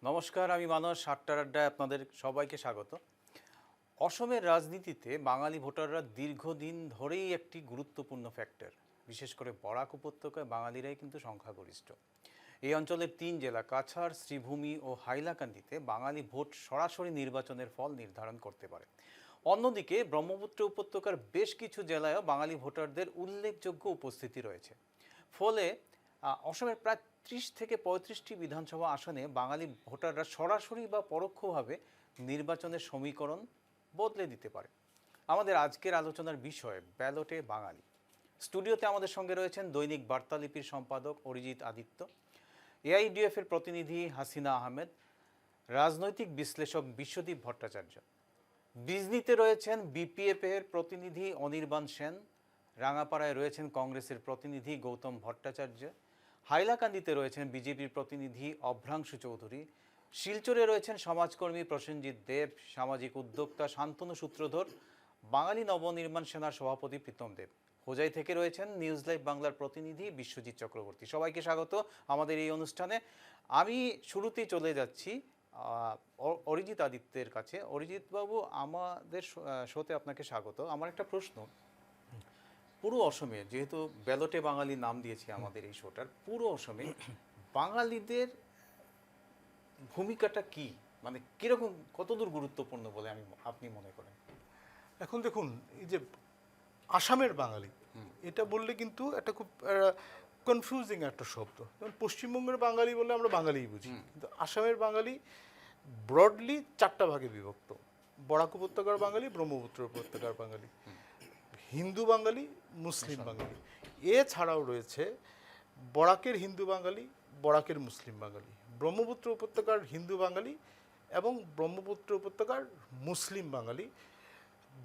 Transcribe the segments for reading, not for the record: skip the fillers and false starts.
নমস্কার, আমি মানস। সাতটার আড্ডায় আপনাদের সবাইকে স্বাগত। অসমের রাজনীতিতে বাঙালি ভোটাররা দীর্ঘদিন ধরেই একটি গুরুত্বপূর্ণ ফ্যাক্টর। বিশেষ করে বরাক উপত্যকায় বাঙালিরাই কিন্তু সংখ্যাগরিষ্ঠ। এই অঞ্চলের 3 জেলা কাছাড়, শ্রীভূমি ও হাইলাকান্দিতে বাঙালি ভোট সরাসরি নির্বাচনের ফল নির্ধারণ করতে পারে। অন্যদিকে ব্রহ্মপুত্র উপত্যকার বেশ কিছু জেলায়ও বাঙালি ভোটারদের উল্লেখযোগ্য উপস্থিতি রয়েছে। ফলে অসমের প্রায় 30 থেকে 35টি বিধানসভা আসনে বাঙালি ভোটাররা সরাসরি বা পরোক্ষভাবে নির্বাচনের সমীকরণ বদলে দিতে পারে। আমাদের আজকের আলোচনার বিষয় ব্যালটে বাঙালি। স্টুডিওতে আমাদের সঙ্গে রয়েছেন দৈনিক বার্তালিপির সম্পাদক অরিজিৎ আদিত্য, এআইডিএফ এর প্রতিনিধি হাসিনা আহমেদ, রাজনৈতিক বিশ্লেষক বিশ্বদীপ ভট্টাচার্য। বিজনীতে রয়েছেন বিপিএফ এর প্রতিনিধি অনির্বাণ সেন, রাঙাপাড়ায় রয়েছেন কংগ্রেসের প্রতিনিধি গৌতম ভট্টাচার্য, হাইলাকান্দিতে রয়েছেন বিজেপির প্রতিনিধি অভ্রাংশু চৌধুরী, শিলচরে রয়েছেন সমাজকর্মী প্রসেনজিৎ দেব, সামাজিক উদ্যোক্তা শান্তনু সূত্রধর, বাঙালি নবনির্মাণ সেনার সভাপতি প্রীতম দেব। হোজাই থেকে রয়েছেন নিউজ লাইভ বাংলার প্রতিনিধি বিশ্বজিৎ চক্রবর্তী। সবাইকে স্বাগত আমাদের এই অনুষ্ঠানে। আমি শুরুতেই চলে যাচ্ছি অরিজিৎ আদিত্যের কাছে। অরিজিৎ বাবু, আমাদের শোতে আপনাকে স্বাগত। আমার একটা প্রশ্ন, পুরো অসমে, যেহেতু ব্যালটে বাঙালি নাম দিয়েছি আমাদের এই শোটার, পুরো অসমে বাঙালিদের ভূমিকাটা কি, মানে কিরকম, কতদূর গুরুত্বপূর্ণ বলে আপনি মনে করেন? এখন দেখুন, এই যে আসামের বাঙালি, এটা বললে কিন্তু একটা খুব কনফিউজিং একটা শব্দ। যেমন পশ্চিমবঙ্গের বাঙালি বললে আমরা বাঙালিই বুঝি, কিন্তু আসামের বাঙালি ব্রডলি 4টা ভাগে বিভক্ত। বরাক উপত্যকার বাঙালি, ব্রহ্মপুত্র উপত্যকার বাঙালি, হিন্দু বাঙালি, মুসলিম বাঙালি। এছাড়াও রয়েছে বরাকের হিন্দু বাঙালি, বরাকের মুসলিম বাঙালি, ব্রহ্মপুত্র উপত্যকার হিন্দু বাঙালি এবং ব্রহ্মপুত্র উপত্যকার মুসলিম বাঙালি,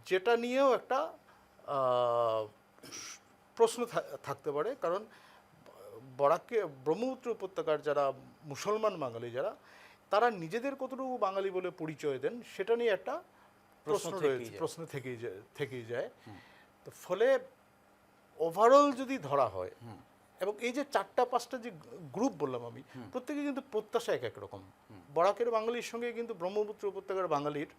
যেটা নিয়েও একটা প্রশ্ন থাকতে পারে। কারণ বরাকে ব্রহ্মপুত্র উপত্যকার যারা মুসলমান বাঙালি, যারা তারা নিজেদের কতটুকু বাঙালি বলে পরিচয় দেন, সেটা নিয়ে একটা প্রশ্ন থেকেই যায়। তো ফলে ওভারঅল যদি ধরা হয়, এবং এই যে 4টা-5টা যে গ্রুপ বললাম আমি, প্রত্যেকে কিন্তু প্রত্যাশা এক রকম। বরাকের বাঙালির সঙ্গে কিন্তু ব্রহ্মপুত্র উপত্যকার বাঙালির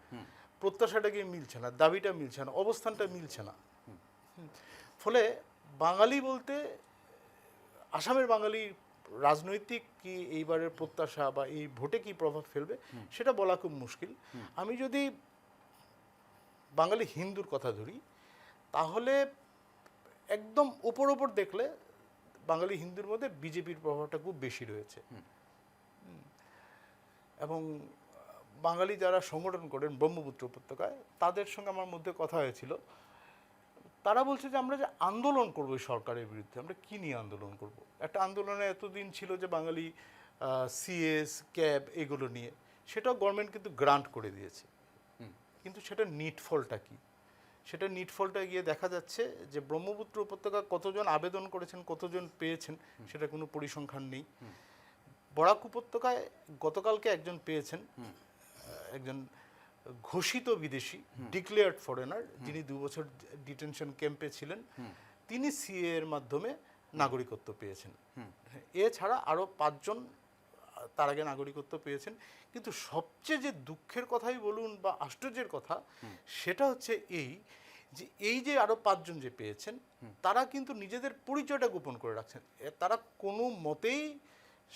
প্রত্যাশাটা গিয়ে মিলছে না, দাবিটা মিলছে না, অবস্থানটা মিলছে না। ফলে বাঙালি বলতে আসামের বাঙালি রাজনৈতিক কি এইবারের প্রত্যাশা বা এই ভোটে কি প্রভাব ফেলবে সেটা বলা খুব মুশকিল। আমি যদি বাঙালি হিন্দুর কথা ধরি, তাহলে একদম ওপর দেখলে বাঙালি হিন্দুর মধ্যে বিজেপির প্রভাবটা খুব বেশি রয়েছে। এবং বাঙালি যারা সংগঠন করেন ব্রহ্মপুত্র উপত্যকায়, তাদের সঙ্গে আমার মধ্যে কথা হয়েছিল। তারা বলছে যে আমরা যে আন্দোলন করবো সরকারের বিরুদ্ধে, আমরা কী নিয়ে আন্দোলন করব? একটা আন্দোলনে এতদিন ছিল যে বাঙালি সিএস, ক্যাব এগুলো নিয়ে, সেটাও গভর্নমেন্ট কিন্তু গ্রান্ট করে দিয়েছে। কিন্তু সেটা নিটফলটা কি? সেটা নিটফলটা গিয়ে দেখা যাচ্ছে যে ব্রহ্মপুত্র উপত্যকা কতজন আবেদন করেছেন, কতজন পেয়েছেন, সেটা কোনো পরিসংখ্যান নেই। বরাক উপত্যকায় গতকালকে একজন পেয়েছেন, একজন ঘোষিত বিদেশি, ডিক্লেয়ার্ড ফরেনার, যিনি 2 বছর ডিটেনশন ক্যাম্পে ছিলেন, তিনি সিএ এর মাধ্যমে নাগরিকত্ব পেয়েছেন। এছাড়া আরও 5 জন তার আগে নাগরিকত্ব পেয়েছেন। কিন্তু সবচেয়ে যে দুঃখের কথাই বলুন বা আশ্চর্যের কথা, সেটা হচ্ছে এই যে আরও 5 জন যে পেয়েছেন, তারা কিন্তু নিজেদের পরিচয়টা গোপন করে রাখছেন। তারা কোনো মতেই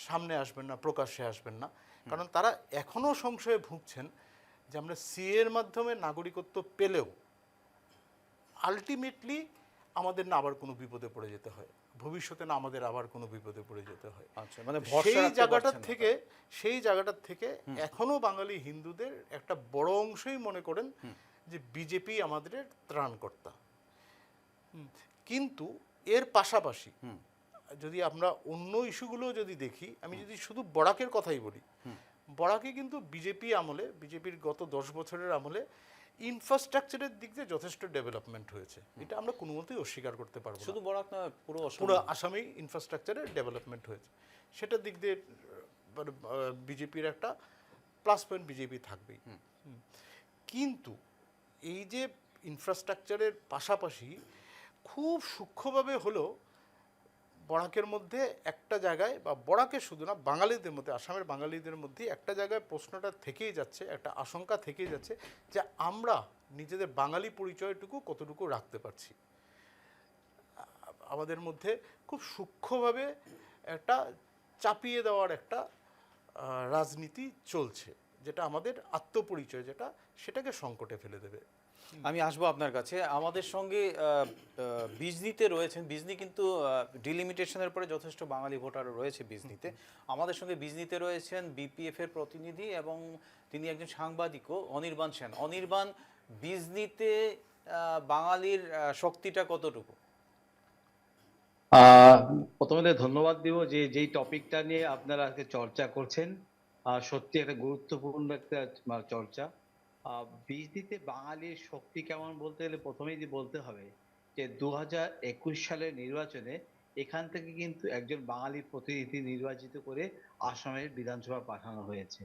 সামনে আসবেন না, প্রকাশ্যে আসবেন না। কারণ তারা এখনও সংশয়ে ভুগছেন যে আমরা সিএ এর মাধ্যমে নাগরিকত্ব পেলেও আলটিমেটলি আমাদের না আবার কোনো বিপদে পড়ে যেতে হয়, ভবিষ্যতে না আমাদের আবার কোনো বিপদে পড়ে যেতে হয়। আচ্ছা, মানে সেই জায়গাটার থেকে এখনো বাঙালি হিন্দুদের একটা বড় অংশই মনে করেন যে বিজেপি আমাদের ত্রাণকর্তা। কিন্তু এর পাশাপাশি যদি আমরা অন্য ইস্যুগুলো যদি দেখি, আমি যদি শুধু বরাকের কথাই বলি, বরাকে কিন্তু বিজেপি আমলে, বিজেপির গত 10 বছরের আমলে ইনফ্রাস্ট্রাকচারের দিক দিয়ে যথেষ্ট ডেভেলপমেন্ট হয়েছে। এটা আমরা কোনো মতেই অস্বীকার করতে পারবো না। শুধু বরাক না, পুরো আসামেই ইনফ্রাস্ট্রাকচারের ডেভেলপমেন্ট হয়েছে, সেটার দিক দিয়ে বিজেপির একটা প্লাস পয়েন্ট বিজেপি থাকবেই। কিন্তু এই যে ইনফ্রাস্ট্রাকচারের পাশাপাশি খুব সূক্ষ্মভাবে হলেও বরাকের মধ্যে একটা জায়গায়, বা বরাকের শুধু না, বাঙালিদের মধ্যে, আসামের বাঙালিদের মধ্যে একটা জায়গায় প্রশ্নটা থেকেই যাচ্ছে, একটা আশঙ্কা থেকেই যাচ্ছে যে আমরা নিজেদের বাঙালি পরিচয়টুকু কতটুকু রাখতে পারছি। আমাদের মধ্যে খুব সূক্ষ্মভাবে একটা চাপিয়ে দেওয়ার একটা রাজনীতি চলছে, যেটা আমাদের আত্মপরিচয়, সেটাকে সংকটে ফেলে দেবে। আমি আসবো আপনার কাছে। আমাদের সঙ্গে বিজনিতে রয়েছেন, বিজনি কিন্তু ডিলিমিটেশনের পরে যথেষ্ট বাঙালি ভোটার রয়েছে বিজনিতে। আমাদের সঙ্গে বিজনিতে রয়েছেন বিপিএফ এর প্রতিনিধি এবং তিনি একজন সাংবাদিকও, অনির্বাণ সেন। অনির্বাণ, বিজনিতে বাঙালির শক্তিটা কতটুকু? আহ প্রথমে ধন্যবাদ দিব যে যেই টপিকটা নিয়ে আপনারা আজকে চর্চা করছেন, সত্যি একটা গুরুত্বপূর্ণ একটা চর্চা। বিজনিতে বাঙালির শক্তি কেমন বলতে গেলে প্রথমেই বলতে হবে যে 2021 সালের নির্বাচনে এখান থেকে কিন্তু একজন বাঙালি প্রতিনিধি নির্বাচিত করে আসামের বিধানসভা পাঠানো হয়েছে।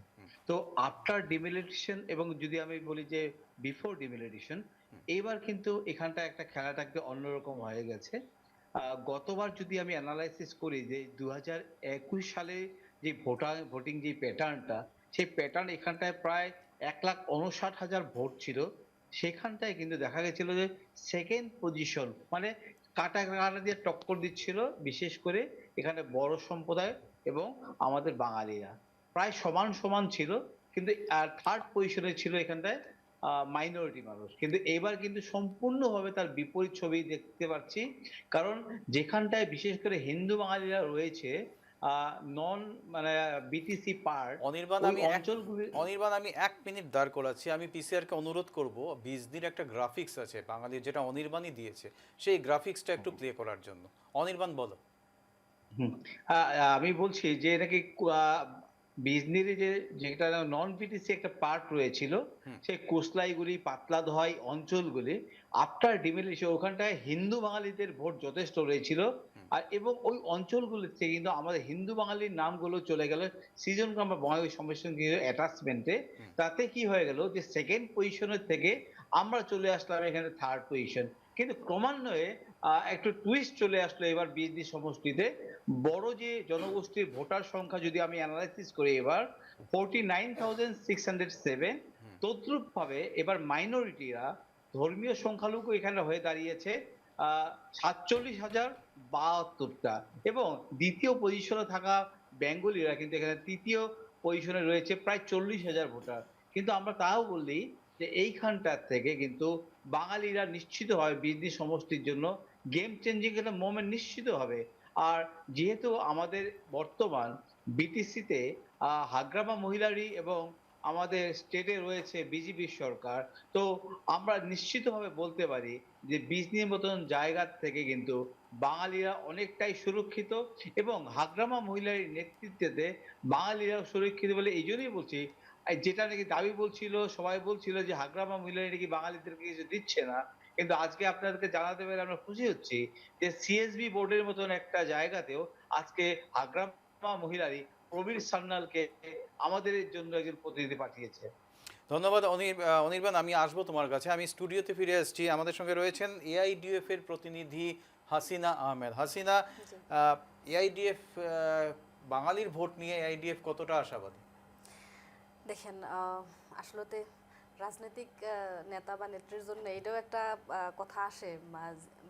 তো আফটার ডিমিলিটেশন, এবং যদি আমি বলি যে বিফোর ডিমিলিটেশন, এইবার কিন্তু এখানটা একটা খেলাটাকে অন্যরকম হয়ে গেছে। গতবার যদি আমি অ্যানালাইসিস করি যে 2021 সালে যে ভোটিং যে প্যাটার্নটা, সেই প্যাটার্ন এখানটায় প্রায় 1,59,000 ভোট ছিল। সেখানটায় কিন্তু দেখা গেছিল যে সেকেন্ড পজিশন, মানে কাটা কাটা দিয়ে টক্কর দিচ্ছিল, বিশেষ করে এখানে বড় সম্প্রদায় এবং আমাদের বাঙালিরা প্রায় সমান সমান ছিল। কিন্তু থার্ড পজিশনে ছিল এখানটায় মাইনরিটি মানুষ। কিন্তু এবার কিন্তু সম্পূর্ণভাবে তার বিপরীত ছবি দেখতে পাচ্ছি। কারণ যেখানটায় বিশেষ করে হিন্দু বাঙালিরা রয়েছে, নন মানে বিটিসি পার্ট, অনির্বাণ, ওই অঞ্চলগুলি। আমি 1 মিনিট দাঁড় করাচ্ছি। আমি পিসিআরকে অনুরোধ করব, বিজনির একটা গ্রাফিক্স আছে বাঙালির, যেটা অনির্বাণই দিয়েছে, সেই গ্রাফিক্সটা একটু প্লে করার জন্য। অনির্বাণ বলো। হুম। আমি বলছি যে নাকি বিজনির যে যেটা নন বিটিসি একটা পার্ট রয়েছিল, সেই কোসলাইগুলি, পাতলা দহাই অঞ্চলগুলি আফটার ডিমিলিশন ওখানটায় হিন্দু বাঙালিদের ভোট যথেষ্ট রয়েছিল। আর এবং ওই অঞ্চলগুলিতে কিন্তু আমাদের হিন্দু বাঙালির নামগুলো চলে গেল সিজন বা বাঙালি সমস্যা অ্যাটাচমেন্টে। তাতে কি হয়ে গেল যে সেকেন্ড পজিশনের থেকে আমরা চলে আসলাম এখানে থার্ড পজিশন। কিন্তু ক্রমান্বয়ে একটু টুইস্ট চলে আসলো এবার বিএনপি সমষ্টিতে। বড় যে জনগোষ্ঠীর ভোটার সংখ্যা যদি আমি অ্যানালাইসিস করি, এবার 49,607, তদ্রুপ ভাবে এবার মাইনরিটিরা, ধর্মীয় সংখ্যালঘু এখানে হয়ে দাঁড়িয়েছে 47,072টা, এবং দ্বিতীয় পজিশনে থাকা বেঙ্গলিরা কিন্তু এখানে তৃতীয় পজিশনে রয়েছে প্রায় 40,000 ভোটার। কিন্তু আমরা তাও বললি যে এইখানটার থেকে কিন্তু বাঙালিরা নিশ্চিত হয় বিজনি সমষ্টির জন্য গেম চেঞ্জিং একটা মোমেন্ট নিশ্চিত হবে। আর যেহেতু আমাদের বর্তমান বিটিসিতে হাগ্রামা মহিলারি এবং আমাদের স্টেটে রয়েছে বিজেপি সরকার, তো আমরা নিশ্চিতভাবে বলতে পারি যে বিজনির মতন জায়গা থেকে কিন্তু বাঙালিরা অনেকটাই সুরক্ষিত, এবং হাগ্রামা মহিলারির নেতৃত্বে বাঙালিরা সুরক্ষিত বলে এই জন্যই বলছি। যেটা নাকি দাবি বলছিল, সবাই বলছিল যে হাগ্রামা মহিলারি নাকি বাঙালিদেরকে কিছু দিচ্ছে না, কিন্তু আজকে আপনাদেরকে জানাতে পেরে আমরা খুশি হচ্ছি যে সিএসবি বোর্ডের মতন একটা জায়গাতেও আজকে হাগ্রামা মহিলারি প্রবীর সান্যালকে আমাদের জন্য একজন প্রতিনিধি পাঠিয়েছে। ধন্যবাদ অনির্বাণ, আমি আসবো তোমার কাছে। আমি স্টুডিওতে ফিরে আসছি। আমাদের সঙ্গে রয়েছেন এআইডিএফ এর প্রতিনিধি হাসিনা আহমেদ। হাসিনা, এআইডিএফ, বাঙালির ভোট নিয়ে এআইডিএফ কতটা আশাবাদী? দেখেন, আসলতে রাজনৈতিক নেতা বা নেত্রীর জন্য এটাও একটা কথা আসে,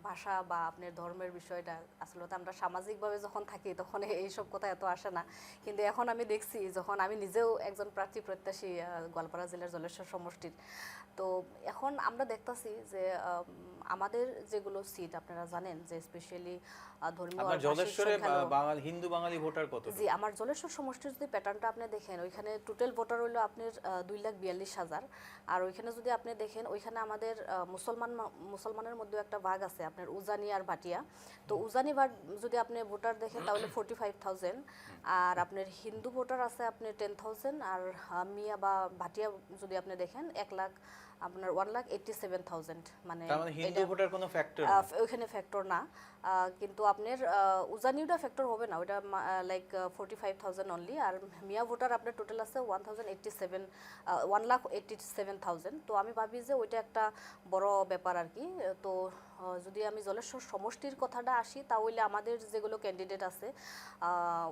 ভাষা বা আপনার ধর্মের বিষয়টা। আসলে আমরা সামাজিকভাবে যখন থাকি তখন এইসব কথা এত আসে না। কিন্তু এখন আমি দেখছি, যখন আমি নিজেও একজন প্রার্থী প্রত্যাশী গোয়ালপাড়া জেলার জলেশ্বর সমষ্টির, তো এখন আমরা দেখতাছি যে আমাদের যেগুলো সিট আপনারা জানেন যে স্পেশালি ধর্মীয় আপনার জলেশ্বরে বাঙালি, হিন্দু বাঙালি ভোটার কত? জি, আমার জলেশ্বর সমষ্টির যদি প্যাটার্নটা আপনি দেখেন, ওইখানে টোটাল ভোটার হইলো আপনার 2,42,000। আর ওইখানে যদি আপনি দেখেন, ওইখানে আমাদের মুসলমানের মধ্যে একটা ভাগ আছে আপনার উজানি আর ভাটিয়া। তো উজানি যদি আপনি ভোটার দেখেন তাহলে 45,000, আর আপনার হিন্দু ভোটার আছে আপনার 10,000, আর মিয়া বা ভাটিয়া যদি আপনি দেখেন 1,00,000, আপনার 1,87,000। মানে হিন্দু ভোটার কোনো ফ্যাক্টর ওইখানে ফ্যাক্টর না। কিন্তু আপনার উজানিউটা ফ্যাক্টর হবে না, ওইটা লাইক 45,000 অনলি। আর মিয়া ভোটার আপনার টোটাল আছে 1,87,000। তো আমি ভাবি যে ওইটা একটা বড় ব্যাপার আর কি। তো যদি আমি জলেশ্বর সমষ্টির কথাটা আসি তাহলে আমাদের যেগুলো ক্যান্ডিডেট আছে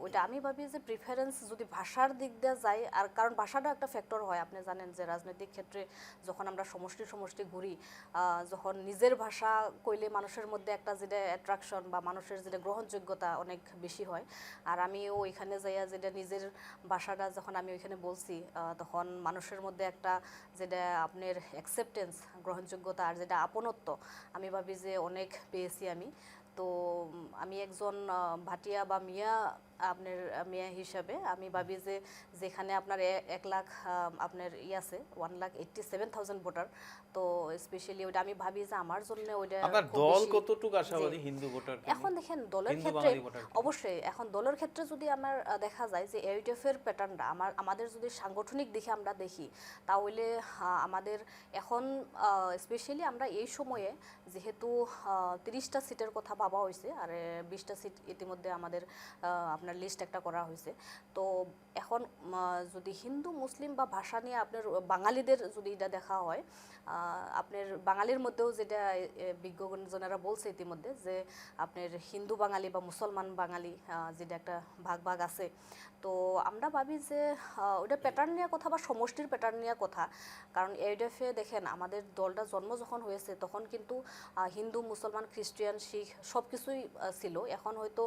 ওইটা আমি ভাবি যে প্রিফারেন্স যদি ভাষার দিক দিয়ে যায়, আর কারণ ভাষাটা একটা ফ্যাক্টর হয়। আপনি জানেন যে রাজনৈতিক ক্ষেত্রে যখন আমরা সমষ্টি ঘুরি, যখন নিজের ভাষা কইলে মানুষের মধ্যে একটা যেটা অ্যাট্রাকশন বা মানুষের যেটা গ্রহণযোগ্যতা অনেক বেশি হয়। আর আমিও ওইখানে যাইয়া যেটা নিজের ভাষাটা যখন আমি ওইখানে বলছি তখন মানুষের মধ্যে একটা যেটা আপনার অ্যাকসেপ্টেন্স, গ্রহণযোগ্যতা আর যেটা আপনত্ব আমি ভাবি যে অনেক পেয়েছি আমি। তো আমি একজন ভাটিয়া বা মিয়া, আপনার মিয়া হিসাবে আমি ভাবি যে যেখানে আপনার 1 লাখ আপনার আছে 1,87,000 ভোটার, তো স্পেশালি ওইটা আমি ভাবি যে আমার জন্য ওইটা আপনার খুব দল বেশি। কতটুকু আশাবাদী হিন্দু ভোটার? এখন দেখেন দলের হিন্দু ক্ষেত্রে বাঙালি ভোটার অবশ্যই এখন দলের ক্ষেত্রে যদি আমার দেখা যায় যে AUTF এর প্যাটার্নটা আমাদের যদি সাংগঠনিক দিকে আমরা দেখি তাহলে আমাদের এখন স্পেশালি আমরা এই সময়ে যেহেতু 30টা সিটের কথা ভাবা হয়েছে আর 20টা সিট ইতিমধ্যে আমাদের আপনার লিস্ট একটা করা হয়েছে। তো এখন যদি হিন্দু মুসলিম বা ভাষা নিয়ে আপনার বাঙালিদের যদি এটা দেখা হয়, আপনার বাঙালির মধ্যেও যেটা বিজ্ঞজনেরা বলছে ইতিমধ্যে যে আপনার হিন্দু বাঙালি বা মুসলমান বাঙালি যেটা একটা ভাগ আছে। তো আমরা ভাবি যে ওটা প্যাটার্ন নিয়ে কথা বা সমষ্টির প্যাটার্ন নিয়ে কথা, কারণ AUTF-এ দেখেন আমাদের দলটা জন্ম যখন হয়েছে তখন কিন্তু হিন্দু মুসলমান খ্রিস্টান শিখ সব কিছুই ছিল। এখন হয়তো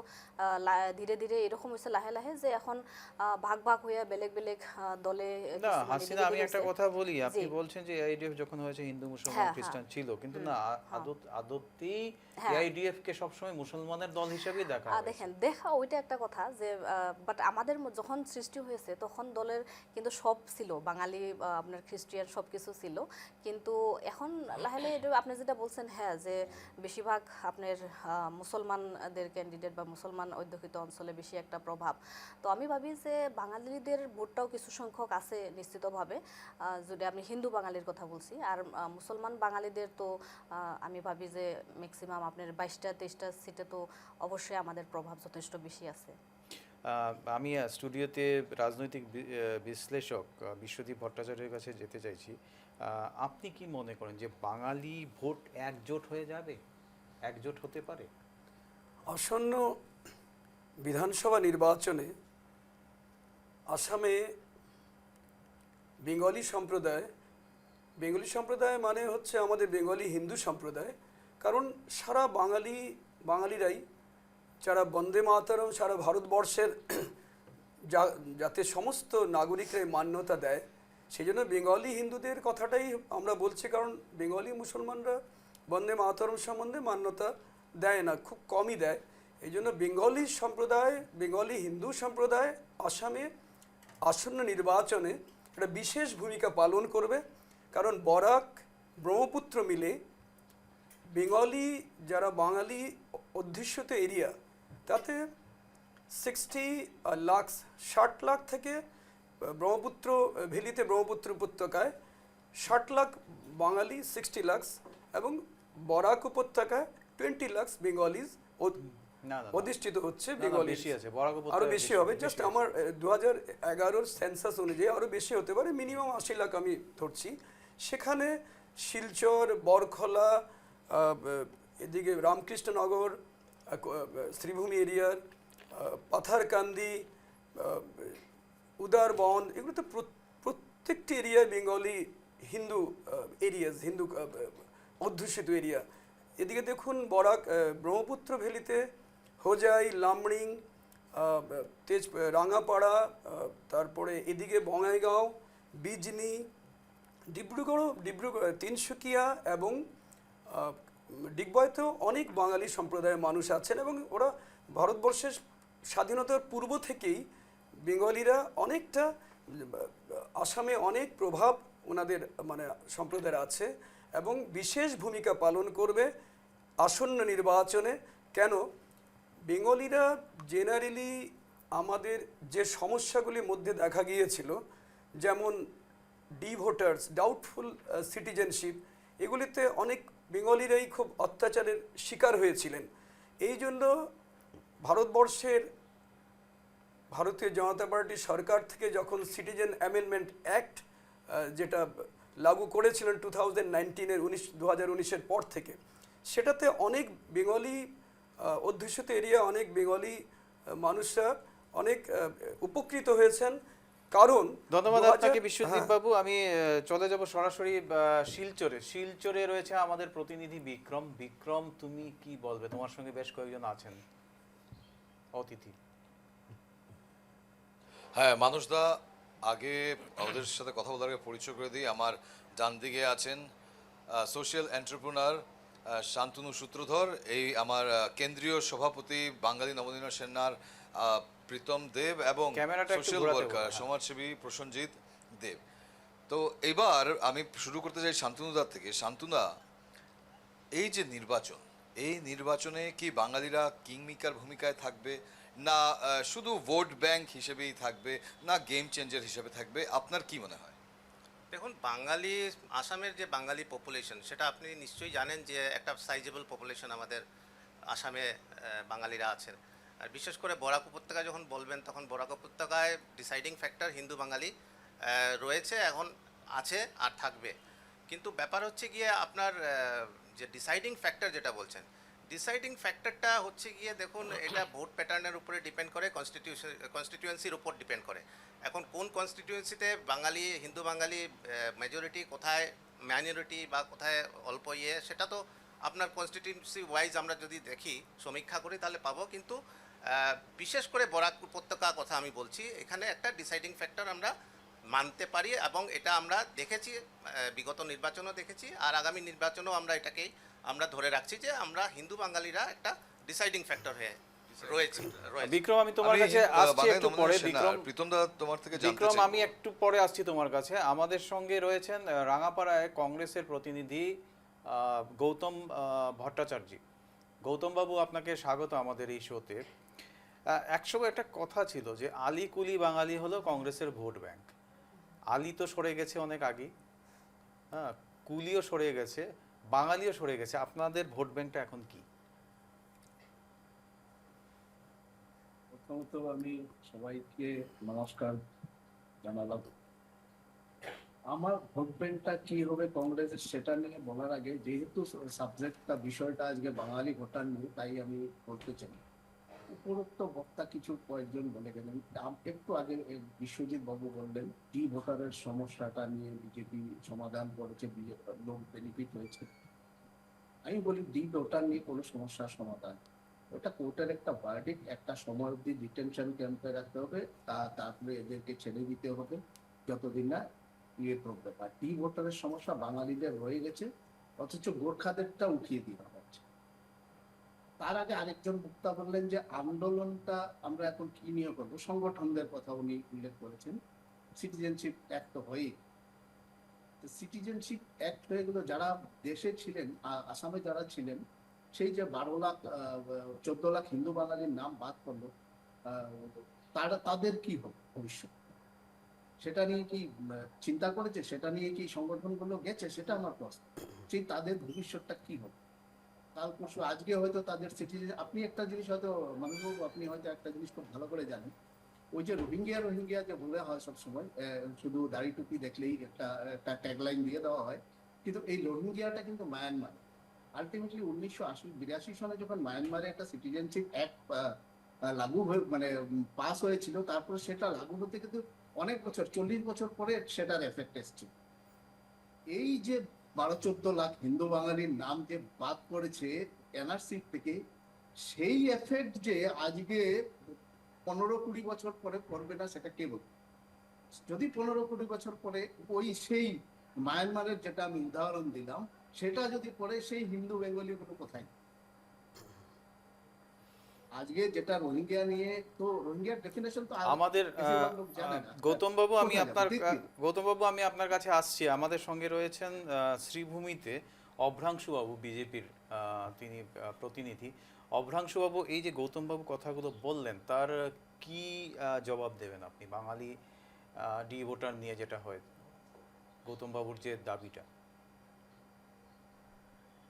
ধীরে ধীরে এরকম হয়েছে লাহে লাহে যে এখন ভাগ হয়ে বেলেগ দলে না কিছু মানে হাসিনা, আমি divide একটা হয়েছে। কথা বলি, আপনি জি। বলছেন যে AIDF যখন হয়েছে হিন্দু মুসলমান হ্যাঁ, খ্রিস্টান ছিল, কিন্তু না আদতেই হ্যাঁ। AIDF কে সবসময় মুসলমানের দল হিসেবেই দেখা হয়েছে। দেখেন দেখা ওইটা একটা কথা যে বাট আমাদের যখন সৃষ্টি হয়েছে তখন দলের কিন্তু সব ছিল, বাঙালি আপনার খ্রিস্টান সব কিছু ছিল। কিন্তু এখন লাহে লাহে এটা আপনি যেটা বলছেন হ্যাঁ যে বেশিরভাগ আপনার মুসলমানদের ক্যান্ডিডেট বা মুসলমান অধ্যুষিত অঞ্চলে বেশি একটা প্রভাব। তো আমি ভাবি যে বাঙালিদের ভোটটাও কিছু সংখ্যক আছে নিশ্চিতভাবে, যদি আমি হিন্দু বাঙালির কথা বলছি। আর মুসলমান বাঙালিদের তো আমি ভাবি যে ম্যাক্সিমাম আপনার 22টা-23টা সিটে তো অবশ্যই আমাদের প্রভাব যথেষ্ট বেশি আছে। আমি স্টুডিওতে রাজনৈতিক বিশ্লেষক বিশ্বদীপ ভট্টাচার্যের কাছে যেতে চাইছি। আপনি কি মনে করেন যে বাঙালি ভোট একজোট হয়ে যাবে, একজোট হতে পারে? আসন্ন বিধানসভা নির্বাচনে আসামে বেঙ্গলি সম্প্রদায় মানে হচ্ছে আমাদের বেঙ্গলি হিন্দু সম্প্রদায়। কারণ সারা বাঙালিরাই যারা বন্দে মাতরম সারা ভারতবর্ষের যাতে সমস্ত নাগরিকরাই মান্যতা দেয়, সেই জন্য বেঙ্গলি হিন্দুদের কথাটাই আমরা বলছি। কারণ বেঙ্গলি মুসলমানরা বন্দে মাতরম সম্বন্ধে মান্যতা দেয় না, খুব কমই দেয়। এই জন্য বেঙ্গলি হিন্দু সম্প্রদায় আসামে আসন্ন নির্বাচনে একটা বিশেষ ভূমিকা পালন করবে। কারণ বরাক ব্রহ্মপুত্র মিলে বেঙ্গলি যারা বাঙালি অধ্যুষিত এরিয়া, তাতে 60 লাখ থেকে ব্রহ্মপুত্র ভ্যালিতে ব্রহ্মপুত্র উপত্যকায় 60 লাখ বাঙালি, 60 লাখ, এবং বরাক উপত্যকায় 20 লাখ বেঙ্গলিজ অধিষ্ঠিত হচ্ছে। বেঙ্গলি আরো বেশি হবে, জাস্ট আমার 2011 সেন্সাস অনুযায়ী আরো বেশি হতে পারে, মিনিমাম 80 লাখ আমি ধরছি। সেখানে শিলচর, বরখলা, এদিকে রামকৃষ্ণনগর, শ্রীভূমি এরিয়ার, পাথারকান্দি, উদারবন, এগুলো তো প্রত্যেকটি এরিয়ায় বেঙ্গলি হিন্দু হিন্দু অধ্যুষিত এরিয়া। এদিকে দেখুন বরাক ব্রহ্মপুত্র ভ্যালিতে হোজাই, লামড়িং, রাঙাপাড়া, তারপরে এদিকে বঙাইগাঁও, বিজনি, ডিব্রুগড়, তিনসুকিয়া এবং ডিগবয়তেও অনেক বাঙালি সম্প্রদায়ের মানুষ আছেন। এবং ওরা ভারতবর্ষের স্বাধীনতার পূর্ব থেকেই বেঙ্গলিরা অনেকটা আসামে অনেক প্রভাব ওনাদের মানে সম্প্রদায়ের আছে এবং বিশেষ ভূমিকা পালন করবে আসন্ন নির্বাচনে। কেন? বেঙ্গলিরা জেনারেলি আমাদের যে সমস্যাগুলির মধ্যে দেখা গিয়েছিল, যেমন ভোটার্স, ডাউটফুল সিটিজেনশিপ, এগুলিতে অনেক বেঙ্গলিরাই খুব অত্যাচারের শিকার হয়েছিলেন। এই জন্য ভারতীয় জনতা পার্টি সরকার থেকে যখন সিটিজেন অ্যামেন্ডমেন্ট অ্যাক্ট যেটা লাগু করেছিলেন 2019-এর 2019-এর পর থেকে, সেটাতে অনেক বেঙ্গলি অধ্যুষিত এরিয়া, অনেক বেঙ্গলি মানুষরা অনেক উপকৃত হয়েছেন। কারণ ধন্যবাদ 2000 আপনাকে বিশ্বজিৎ হ্যাঁ। বাবু। আমি চলে যাব সরাসরি শিলচরে রয়েছে আমাদের প্রতিনিধি বিক্রম। বিক্রম, তুমি কি বলবে? তোমার সঙ্গে বেশ কয়েকজন আছেন অতিথি। হ্যাঁ, মানুষদা, আগে ওদের সাথে কথা বলার আগে পরিচয় করে দিই। আমার ডান দিকে আছেন সোশ্যাল এন্টারপ্রেনার শান্তনু সূত্রধর, এই আমার কেন্দ্রীয় সভাপতি বাঙালি নবনির্মাণ সেনার প্রীতম দেব, এবং ক্যামেরাটা একটু সোশ্যাল ঘোরাতে ওয়ার্কার বলো, হ্যাঁ। সমাজসেবী প্রসেনজিৎ দেব। তো এবার আমি শুরু করতে চাই শান্তনুদার থেকে। শান্তনুদা, এই যে নির্বাচন, এই নির্বাচনে কি বাঙালিরা কিংমেকার ভূমিকায় থাকবে, না শুধু ভোট ব্যাংক হিসেবেই থাকবে, না গেম চেঞ্জার হিসেবে থাকবে? আপনার কি মনে হয়? দেখুন, বাঙালি, আসামের যে বাঙালি পপুলেশন, সেটা আপনি নিশ্চয়ই জানেন যে একটা সাইজেবল পপুলেশন আমাদের আসামে বাঙালিরা আছেন। আর বিশেষ করে বরাক উপত্যকা যখন বলবেন, তখন বরাক উপত্যকায় ডিসাইডিং ফ্যাক্টর হিন্দু বাঙালি রয়েছে, এখন আছে আর থাকবে। কিন্তু ব্যাপার হচ্ছে গিয়ে আপনার যে ডিসাইডিং ফ্যাক্টর যেটা বলছেন, ডিসাইডিং ফ্যাক্টরটা হচ্ছে গিয়ে দেখুন, এটা ভোট প্যাটার্নের উপরে ডিপেন্ড করে, কনস্টিটিউয়েন্সির উপর ডিপেন্ড করে। এখন কোন কনস্টিটিউয়েন্সিতে বাঙালি, হিন্দু বাঙালি মেজরিটি, কোথায় মাইনরিটি বা কোথায় অল্প সেটা তো আপনার কনস্টিটিউয়েন্সি ওয়াইজ আমরা যদি দেখি, সমীক্ষা করি, তাহলে পাবো। কিন্তু বিশেষ করে বরাক উপত্যকা কথা আমি বলছি, এখানে একটা ডিসাইডিং ফ্যাক্টর আমরা মানতে পারি, এবং এটা আমরা দেখেছি, বিগত নির্বাচনও দেখেছি, আর আগামী নির্বাচনেও আমরা এটাকেই আমরা ধরে রাখছি যে আমরা হিন্দু বাঙালিরা একটা ডিসাইডিং ফ্যাক্টর হয়ে রয়েছে। বিক্রম, আমি তোমার আমি কাছে আসছি বাঙালি একটু নবনির্মাণ পরে। সেনা, বিক্রম, প্রীতমদা, তোমার থেকে জানতে বিক্রম, চাই। আমি একটু পরে আসছি তোমার কাছে। আমাদের সঙ্গে রয়েছেন রাঙাপাড়ায় কংগ্রেসের প্রতিনিধি গৌতম ভট্টাচার্য। গৌতম বাবু, আপনাকে স্বাগত আমাদের এই শোতে। একসময় একটা কথা ছিল যে আলি কুলি বাঙালি হলো কংগ্রেসের ভোট ব্যাংক। আলি তো সরে গেছে অনেক আগে, হ্যাঁ, কুলিও সরে গেছে, বাঙালিও সরে গেছে। আপনাদের ভোট ব্যাংকটা এখন কি? প্রথমত আমি সবাইকে নমস্কার জানালাম। আমার ভোট ব্যাংকটা কি হবে কংগ্রেসের, সেটা নিয়ে বলার আগে, যেহেতু সাবজেক্টটা, বিষয়টা আজকে বাঙালি ভোটার নিয়ে, তাই আমি বলতে চাই। উপরোক্ত বক্তা কিছু কয়েকজন বলে গেলেন, একটু আগে বিশ্বজিৎ বাবু বললেন ডি ভোটারের সমস্যাটা নিয়ে বিজেপি সমাধান করেছে, লোক বেনিফিট হয়েছে। আমি বলি ডি ভোটার নিয়ে কোনো সমস্যার সমাধান, ওটা কোর্টের একটা ভার্ডিক্ট, একটা সময় অবধি ডিটেনশন ক্যাম্পে রাখতে হবে, তারপরে এদেরকে ছেড়ে দিতে হবে যতদিন না ইয়ে করবে। আর ডি ভোটারের সমস্যা বাঙালিদের রয়ে গেছে, অথচ গোর্খাদেরটা উঠিয়ে দেওয়া হচ্ছে। তার আগে আরেকজন বক্তা বললেন যে আন্দোলনটা আমরা এখন কি নিয়ে করবো, সংগঠনদের কথা উনি উল্লেখ করেছেন। সিটিজেনশিপ অ্যাক্ট হয়ে, সিটিজেনশিপ অ্যাক্ট হয়ে গেল, যারা দেশে ছিলেন, আসামে যারা ছিলেন, সেই যে 14 লাখ হিন্দু বাঙালির নাম বাদ করলো, তাদের কি হবে ভবিষ্যৎ, সেটা নিয়ে কি চিন্তা করেছে? সেটা নিয়ে কি সংগঠনগুলো গেছে? সেটা আমার প্রশ্ন। সেই তাদের ভবিষ্যৎটা কি হবে কাল পরশু? আজকে হয়তো তাদের সিটিজেন, আপনি একটা জিনিস হয়তো মানুষবাবু, আপনি হয়তো একটা জিনিস খুব ভালো করে জানেন, ওই যে রোহিঙ্গিয়া যে বলে হয় সবসময়, শুধু দাড়ি টুপি দেখলেই একটা ট্যাগলাইন দিয়ে দেওয়া হয়, কিন্তু এই রোহিঙ্গিয়াটা কিন্তু মায়ানমার। আলটিমেটলি 1982 সনে যখন মায়ানমারে একটা সিটিজেনশিপ অ্যাক্ট লাগু হয়ে, মানে পাস হয়েছিল, তারপরে সেটা লাগু হতে কিন্তু অনেক বছর, 40 বছর পরে সেটার এফেক্ট এসছে। এই যে 12-14 লাখ হিন্দু বাঙালির নাম যে বাদ করেছে এনআরসি থেকে, সেই এফেক্ট যে আজকে 15-20 বছর পরে পড়বে না, সেটা কে বলবে? যদি 15-20 বছর পরে ওই সেই মায়ানমারের যেটা আমি উদাহরণ দিলাম, সেটা যদি পড়ে, সেই হিন্দু বেঙ্গলি গুলো কোথায়? আজকে যেটা রোহিঙ্গিয়া নিয়ে, তো রোহিঙ্গিয়ার ডেফিনেশন তো আমাদের বেশিরভাগ লোক জানে না। গৌতম বাবু, আমি কোথায় আপনার যাবে? দেখি। গৌতম বাবু, আমি আপনার কাছে আসছি। আমাদের সঙ্গে রয়েছেন শ্রীভূমিতে অভ্রাংশু বাবু, বিজেপির তিনি প্রতিনিধি। অভ্রাংশু বাবু, এই যে গৌতম বাবু কথাগুলো বললেন, তার কি জবাব দেবেন আপনি? বাঙালি ডি ভোটার নিয়ে যেটা হয়, গৌতম বাবুর যে দাবিটা।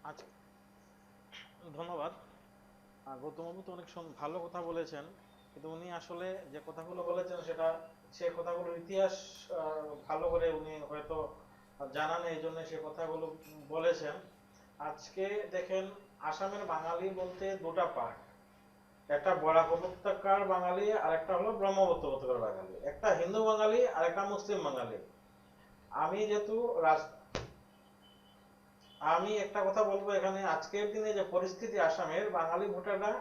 আচ্ছা, ধন্যবাদ। গৌতমবাবু তো অনেক ভালো কথা বলেছেন, কিন্তু উনি আসলে যে কথাগুলো বলেছেন, সে কথাগুলোর ইতিহাস ভালো করে উনি হয়তো জানা নেই, এই জন্য সে কথাগুলো বলেছেন। আজকে দেখেন, আসামের বাঙালি বলতে দুটা পার্ট, একটা বরাক উপত্যকার বাঙালি আর একটা হলো ব্রহ্মপুত্র উপত্যকার বাঙালি, একটা হিন্দু বাঙালি আর একটা মুসলিম বাঙালি। আমি যেহেতু আমি একটা কথা বলবো এখানে, আজকের দিনে যে পরিস্থিতি আসামের বাঙালি ভোটাররা,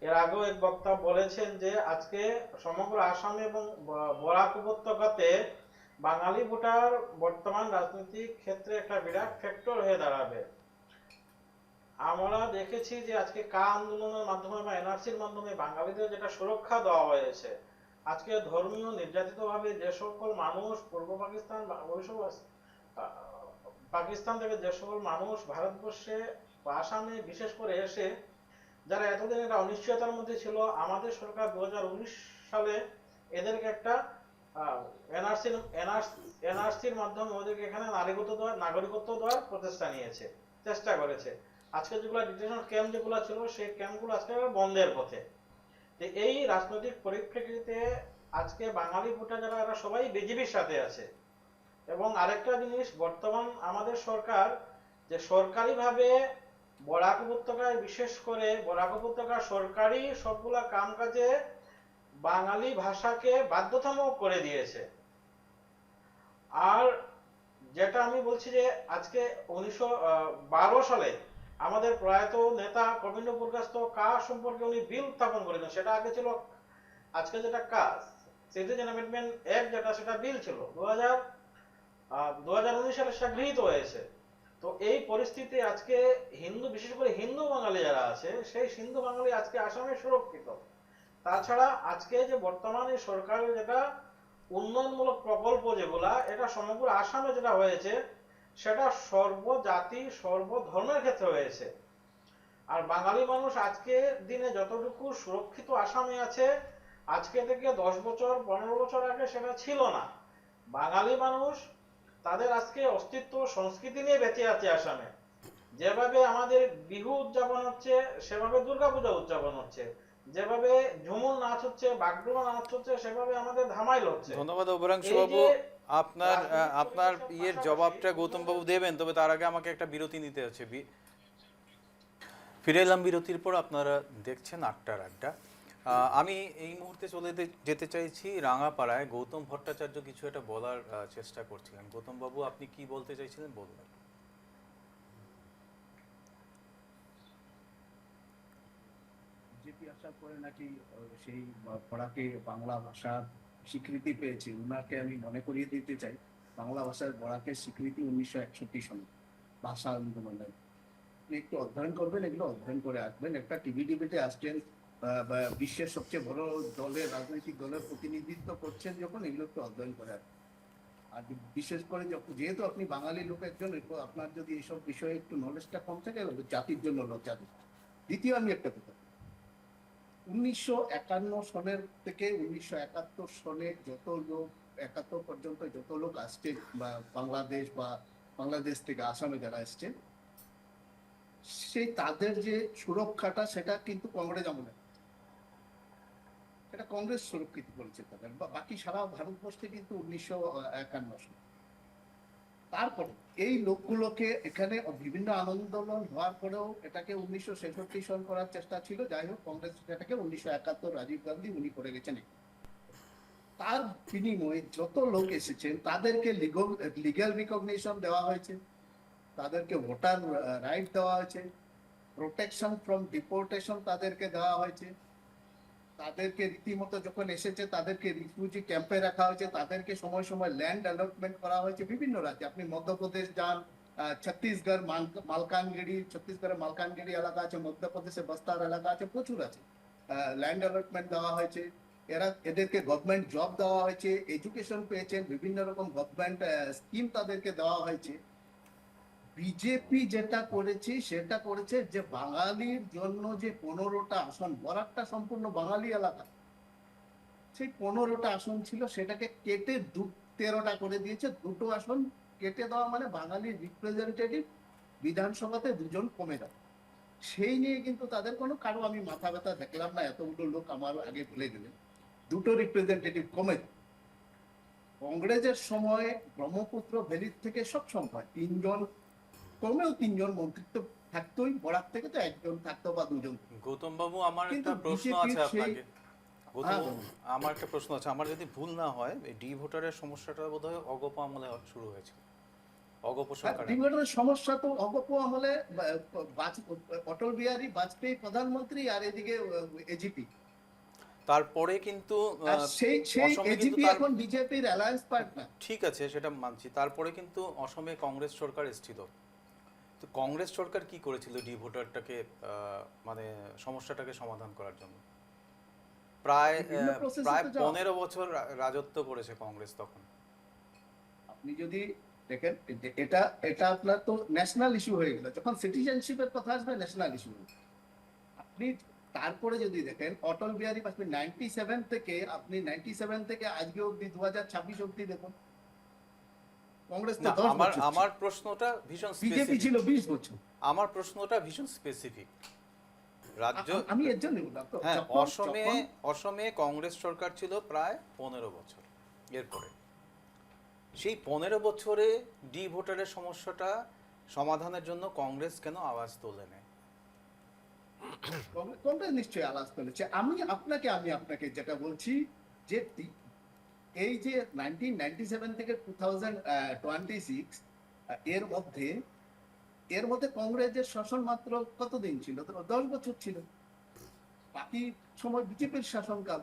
এর আগেও এক বক্তা বলেছেন যে আজকে সমগ্র আসাম এবং বরাক উপত্যকাতে বাঙালি ভোটার বর্তমান রাজনৈতিক ক্ষেত্রে একটা বিরাট ফ্যাক্টর হয়ে দাঁড়াবে। আমরা দেখেছি যে আজকে কা আন্দোলনের মাধ্যমে বা এনআরসির মাধ্যমে বাঙালিদের যেটা সুরক্ষা দেওয়া হয়েছে, আজকে ধর্মীয় নির্যাতিত ভাবে যে সকল মানুষ পূর্ব পাকিস্তান বা ওইসব পাকিস্তান থেকে যে সকল মানুষ ভারতবর্ষে বা আসামে বিশেষ করে এসে যারা এতদিন একটা অনিশ্চয়তার মধ্যে ছিল, আমাদের সরকার 2019 সালে এদেরকে একটা এনআরসির মাধ্যমে ওদেরকে এখানে নাগরিকত্ব দেওয়ার প্রচেষ্টা নিয়েছে, চেষ্টা করেছে। আজকে যেগুলো ডিটেনশন ক্যাম্প যেগুলো ছিল, সেই ক্যাম্পগুলো আজকে বন্ধের পথে। তো এই রাজনৈতিক পরিপ্রেক্ষিতে আজকে বাঙালি ভোটার যারা, এরা সবাই বিজেপির সাথে আছে। এবং আরেকটা জিনিস, বর্তমান আমাদের সরকার যে সরকারিভাবে বরাক উপত্যকায়, বিশেষ করে বরাক উপত্যকার সরকারি সবগুলা কামকাজে বাঙালি ভাষাকে বাধ্যতামূলক করে দিয়েছে। আর যেটা আমি বলছি যে আজকে 1912 সালে আমাদের প্রয়াত নেতা গোবিন্দ পুরকাস্ত কা সম্পর্কে উনি বিল উত্থাপন করেছেন। সেটা আগে ছিল, আজকে যেটা কা সিটিজেন অ্যামেন্ডমেন্ট অ্যাক্ট, যেটা সেটা বিল ছিল 2019 সালে সেটা গৃহীত হয়েছে। তো এই পরিস্থিতি আজকে হিন্দু, বিশেষ করে হিন্দু বাঙালি যারা আছে, সেই হিন্দু বাঙালি আজকে আসামে সুরক্ষিত। তাছাড়া আজকে যে বর্তমানে সরকারের যেটা উন্নয়নমূলক প্রকল্প যেগুলা, এটা সমগ্র আসামে যেটা হয়েছে, সেটা সর্বজাতি সর্বধর্মের ক্ষেত্রে হয়েছে। আর বাঙালি মানুষ আজকে দিনে যতটুকু সুরক্ষিত আসামে আছে, আজকে থেকে 10 বছর 15 বছর আগে সেটা ছিল না। বাঙালি মানুষ তাদের আজকে অস্তিত্ব সংস্কৃতি নিয়ে বেঁচে আছে আসামে। যেভাবে আমাদের বিহু উদযাপন হচ্ছে, সেভাবে দুর্গাপূজা উদযাপন হচ্ছে, যেভাবে ঝুমুর নাচ হচ্ছে, বাগডোরা নাচ হচ্ছে, সেভাবে আমাদের ধামাইল হচ্ছে। ধন্যবাদ অবরাংশু বাবু। আপনার আপনার ইয়ের জবাবটা গৌতম বাবু দেবেন, তবে তার আগে আমাকে একটা বিরতি নিতে আছে। ফিরে এলাম বিরতির পর। আপনারা দেখছেন আটটার আড্ডা। আমি এই মুহূর্তে চলে যেতে চাইছি রাঙাপাড়ায়। গৌতম ভট্টাচার্য কিছু একটা বলার চেষ্টা করছিলেন। গৌতম বাবু, আপনি কি বলতে চাইছিলেন বলুন। বিজেপি আসার পরে নাকি সেই পড়াকে বাংলা ভাষার স্বীকৃতি পেয়েছে। উনাকে আমি মনে করিয়ে দিতে চাই, বাংলা ভাষার বরাকের স্বীকৃতি 1961 সালে ভাষা আন্দোলনে। আপনি একটু অধ্যয়ন করবেন, এগুলো অধ্যয়ন করে আসবেন। একটা টিভি ডিবেটে আসছেন, বিশ্বের সবচেয়ে বড় দলের, রাজনৈতিক দলের প্রতিনিধিত্ব করছেন যখন, এগুলো একটু অধ্যয়ন করে আসবেন। আর বিশেষ করে যেহেতু আপনি বাঙালি লোক একজন, আপনার যদি এইসব বিষয়ে একটু নলেজটা কম থাকে, জাতির জন্য লজ্জা দিন। দ্বিতীয়, আমি একটা কথা, 1951 সনের থেকে 1971 সনে যত লোক, 71 পর্যন্ত যত লোক আসছে বা বাংলাদেশ থেকে আসামে যারা আসছে, সেই তাদের যে সুরক্ষাটা, সেটা কিন্তু কংগ্রেস আমলে, এটা কংগ্রেস সুরক্ষিত করেছে তাদের, বা বাকি সারা ভারতবর্ষে কিন্তু 1951 সনে। তারপরে এই লোকগুলোকে এখানে বিভিন্ন আন্দোলন হওয়ার পরেও এটাকে 1966 সন করার চেষ্টা ছিল। যাই হোক, কংগ্রেস এটাকে 1971 রাজীব গান্ধী উনি করে গেছেন। তার বিনিময়ে যত লোক এসেছেন তাদেরকে লিগ্যাল রিকগনিশন দেওয়া হয়েছে, তাদেরকে ভোটার রাইট দেওয়া হয়েছে, প্রোটেকশন ফ্রম ডিপোর্টেশন তাদেরকে দেওয়া হয়েছে, তাদেরকে রীতিমতো যখন এসেছে তাদেরকে রিফিউজি ক্যাম্পে রাখা হয়েছে, তাদেরকে সময় সময় ল্যান্ড অ্যালটমেন্ট করা হয়েছে বিভিন্ন রাজ্যে। আপনি মধ্যপ্রদেশ যান, ছত্তিশগড় ছত্তিশগড়ের মালকানগিরি এলাকা আছে, মধ্যপ্রদেশে বস্তার এলাকা আছে, প্রচুর আছে। ল্যান্ড অ্যালটমেন্ট দেওয়া হয়েছে, এদেরকে গভর্নমেন্ট জব দেওয়া হয়েছে, এডুকেশন পেয়েছেন, বিভিন্ন রকম গভর্নমেন্ট স্কিম তাদেরকে দেওয়া হয়েছে। বিজেপি যেটা করেছে সেটা করেছে যে বাঙালির জন্য যে 15টা আসন, বরাকটা সম্পূর্ণ বাঙালি এলাকা, সেই 15টা আসন ছিল সেটাকে কেটে 13টা করে দিয়েছে। 2টো আসন কেটে দেওয়া মানে বাঙালির রিপ্রেজেন্টেটিভ বিধানসভাতে 2জন কমে যাবে। সেই নিয়ে কিন্তু তাদের কোনো কারো আমি মাথা ব্যথা দেখলাম না। এতগুলো লোক আমার আগে বলে গেলেন 2টো রিপ্রেজেন্টেটিভ কমে যাবে। কংগ্রেসের সময় ব্রহ্মপুত্র ভ্যালির থেকে সব সময় 3জন, কমেও 3জন মন্ত্রিত্ব থাকতোই, বরাক থেকে তো একজন থাকতো বা দুজন। গৌতম বাবু, আমার কিন্তু একটা প্রশ্ন BJP আছে সেই- আপনাকে। গৌতম হ্যাঁ, বাবু, বলুন। আমার একটা প্রশ্ন আছে। আমার যদি ভুল না হয়, এই ডি ভোটারের সমস্যাটা বোধহয় অগপ আমলে শুরু হয়েছে, অগপ সরকার। ডিভোটারের সমস্যা তো অগপ আমলে অটল বিহারী বাজপেয়ী প্রধানমন্ত্রী, আর এদিকে এজিপি। তারপরে কিন্তু সেই সেই অসমে কিন্তু এজিপি তার এখন বিজেপির অ্যালায়েন্স পার্টনার। ঠিক আছে, সেটা মানছি। তারপরে কিন্তু অসমে কংগ্রেস সরকার এসেছিল। তো কংগ্রেস সরকার কি করেছিল ডি ভোটারটাকে মানে সমস্যাটাকে সমাধান করার জন্য? প্রায় বিভিন্ন process এ প্রায় তো যাওয়া। 15 বছর রাজত্ব করেছে কংগ্রেস তখন। আপনি যদি দেখেন এটা এটা আপনার তো ন্যাশনাল ইস্যু হয়ে গেল, যখন সিটিজেনশিপের কথা আসবে ন্যাশনাল ইস্যু। আপনি তারপরে যদি দেখেন অটল বিহারী বাজপেয়ী 97 থেকে, আপনি 97 থেকে আজকে অব্দি 2026 অব্দি দেখুন, কংগ্রেস তো না, 10 আমার বছর, আমার প্রশ্নটা ভীষণ বিজেপি ছিল স্পেসিফিক। 20 বছর। আমার প্রশ্নটা ভীষণ স্পেসিফিক। রাজ্য, আমি এর জন্য বললাম তো, হ্যাঁ, যখন- অসমে যখন- অসমে কংগ্রেস সরকার ছিল প্রায় 15 বছর। এরপরে সেই 15 বছরে ডি ভোটারের সমস্যাটা সমাধানের জন্য কংগ্রেস কেন আওয়াজ তোলে নেয়? কংগ্রেস নিশ্চয়ই আলাদা করেছে। আমি আপনাকে যেটা বলছি যে এই যে 1997 থেকে 2026 এর মধ্যে কংগ্রেসের শাসন মাত্র কতদিন ছিল? 10 বছর ছিল। বাকি সময় বিজেপির শাসনকাল।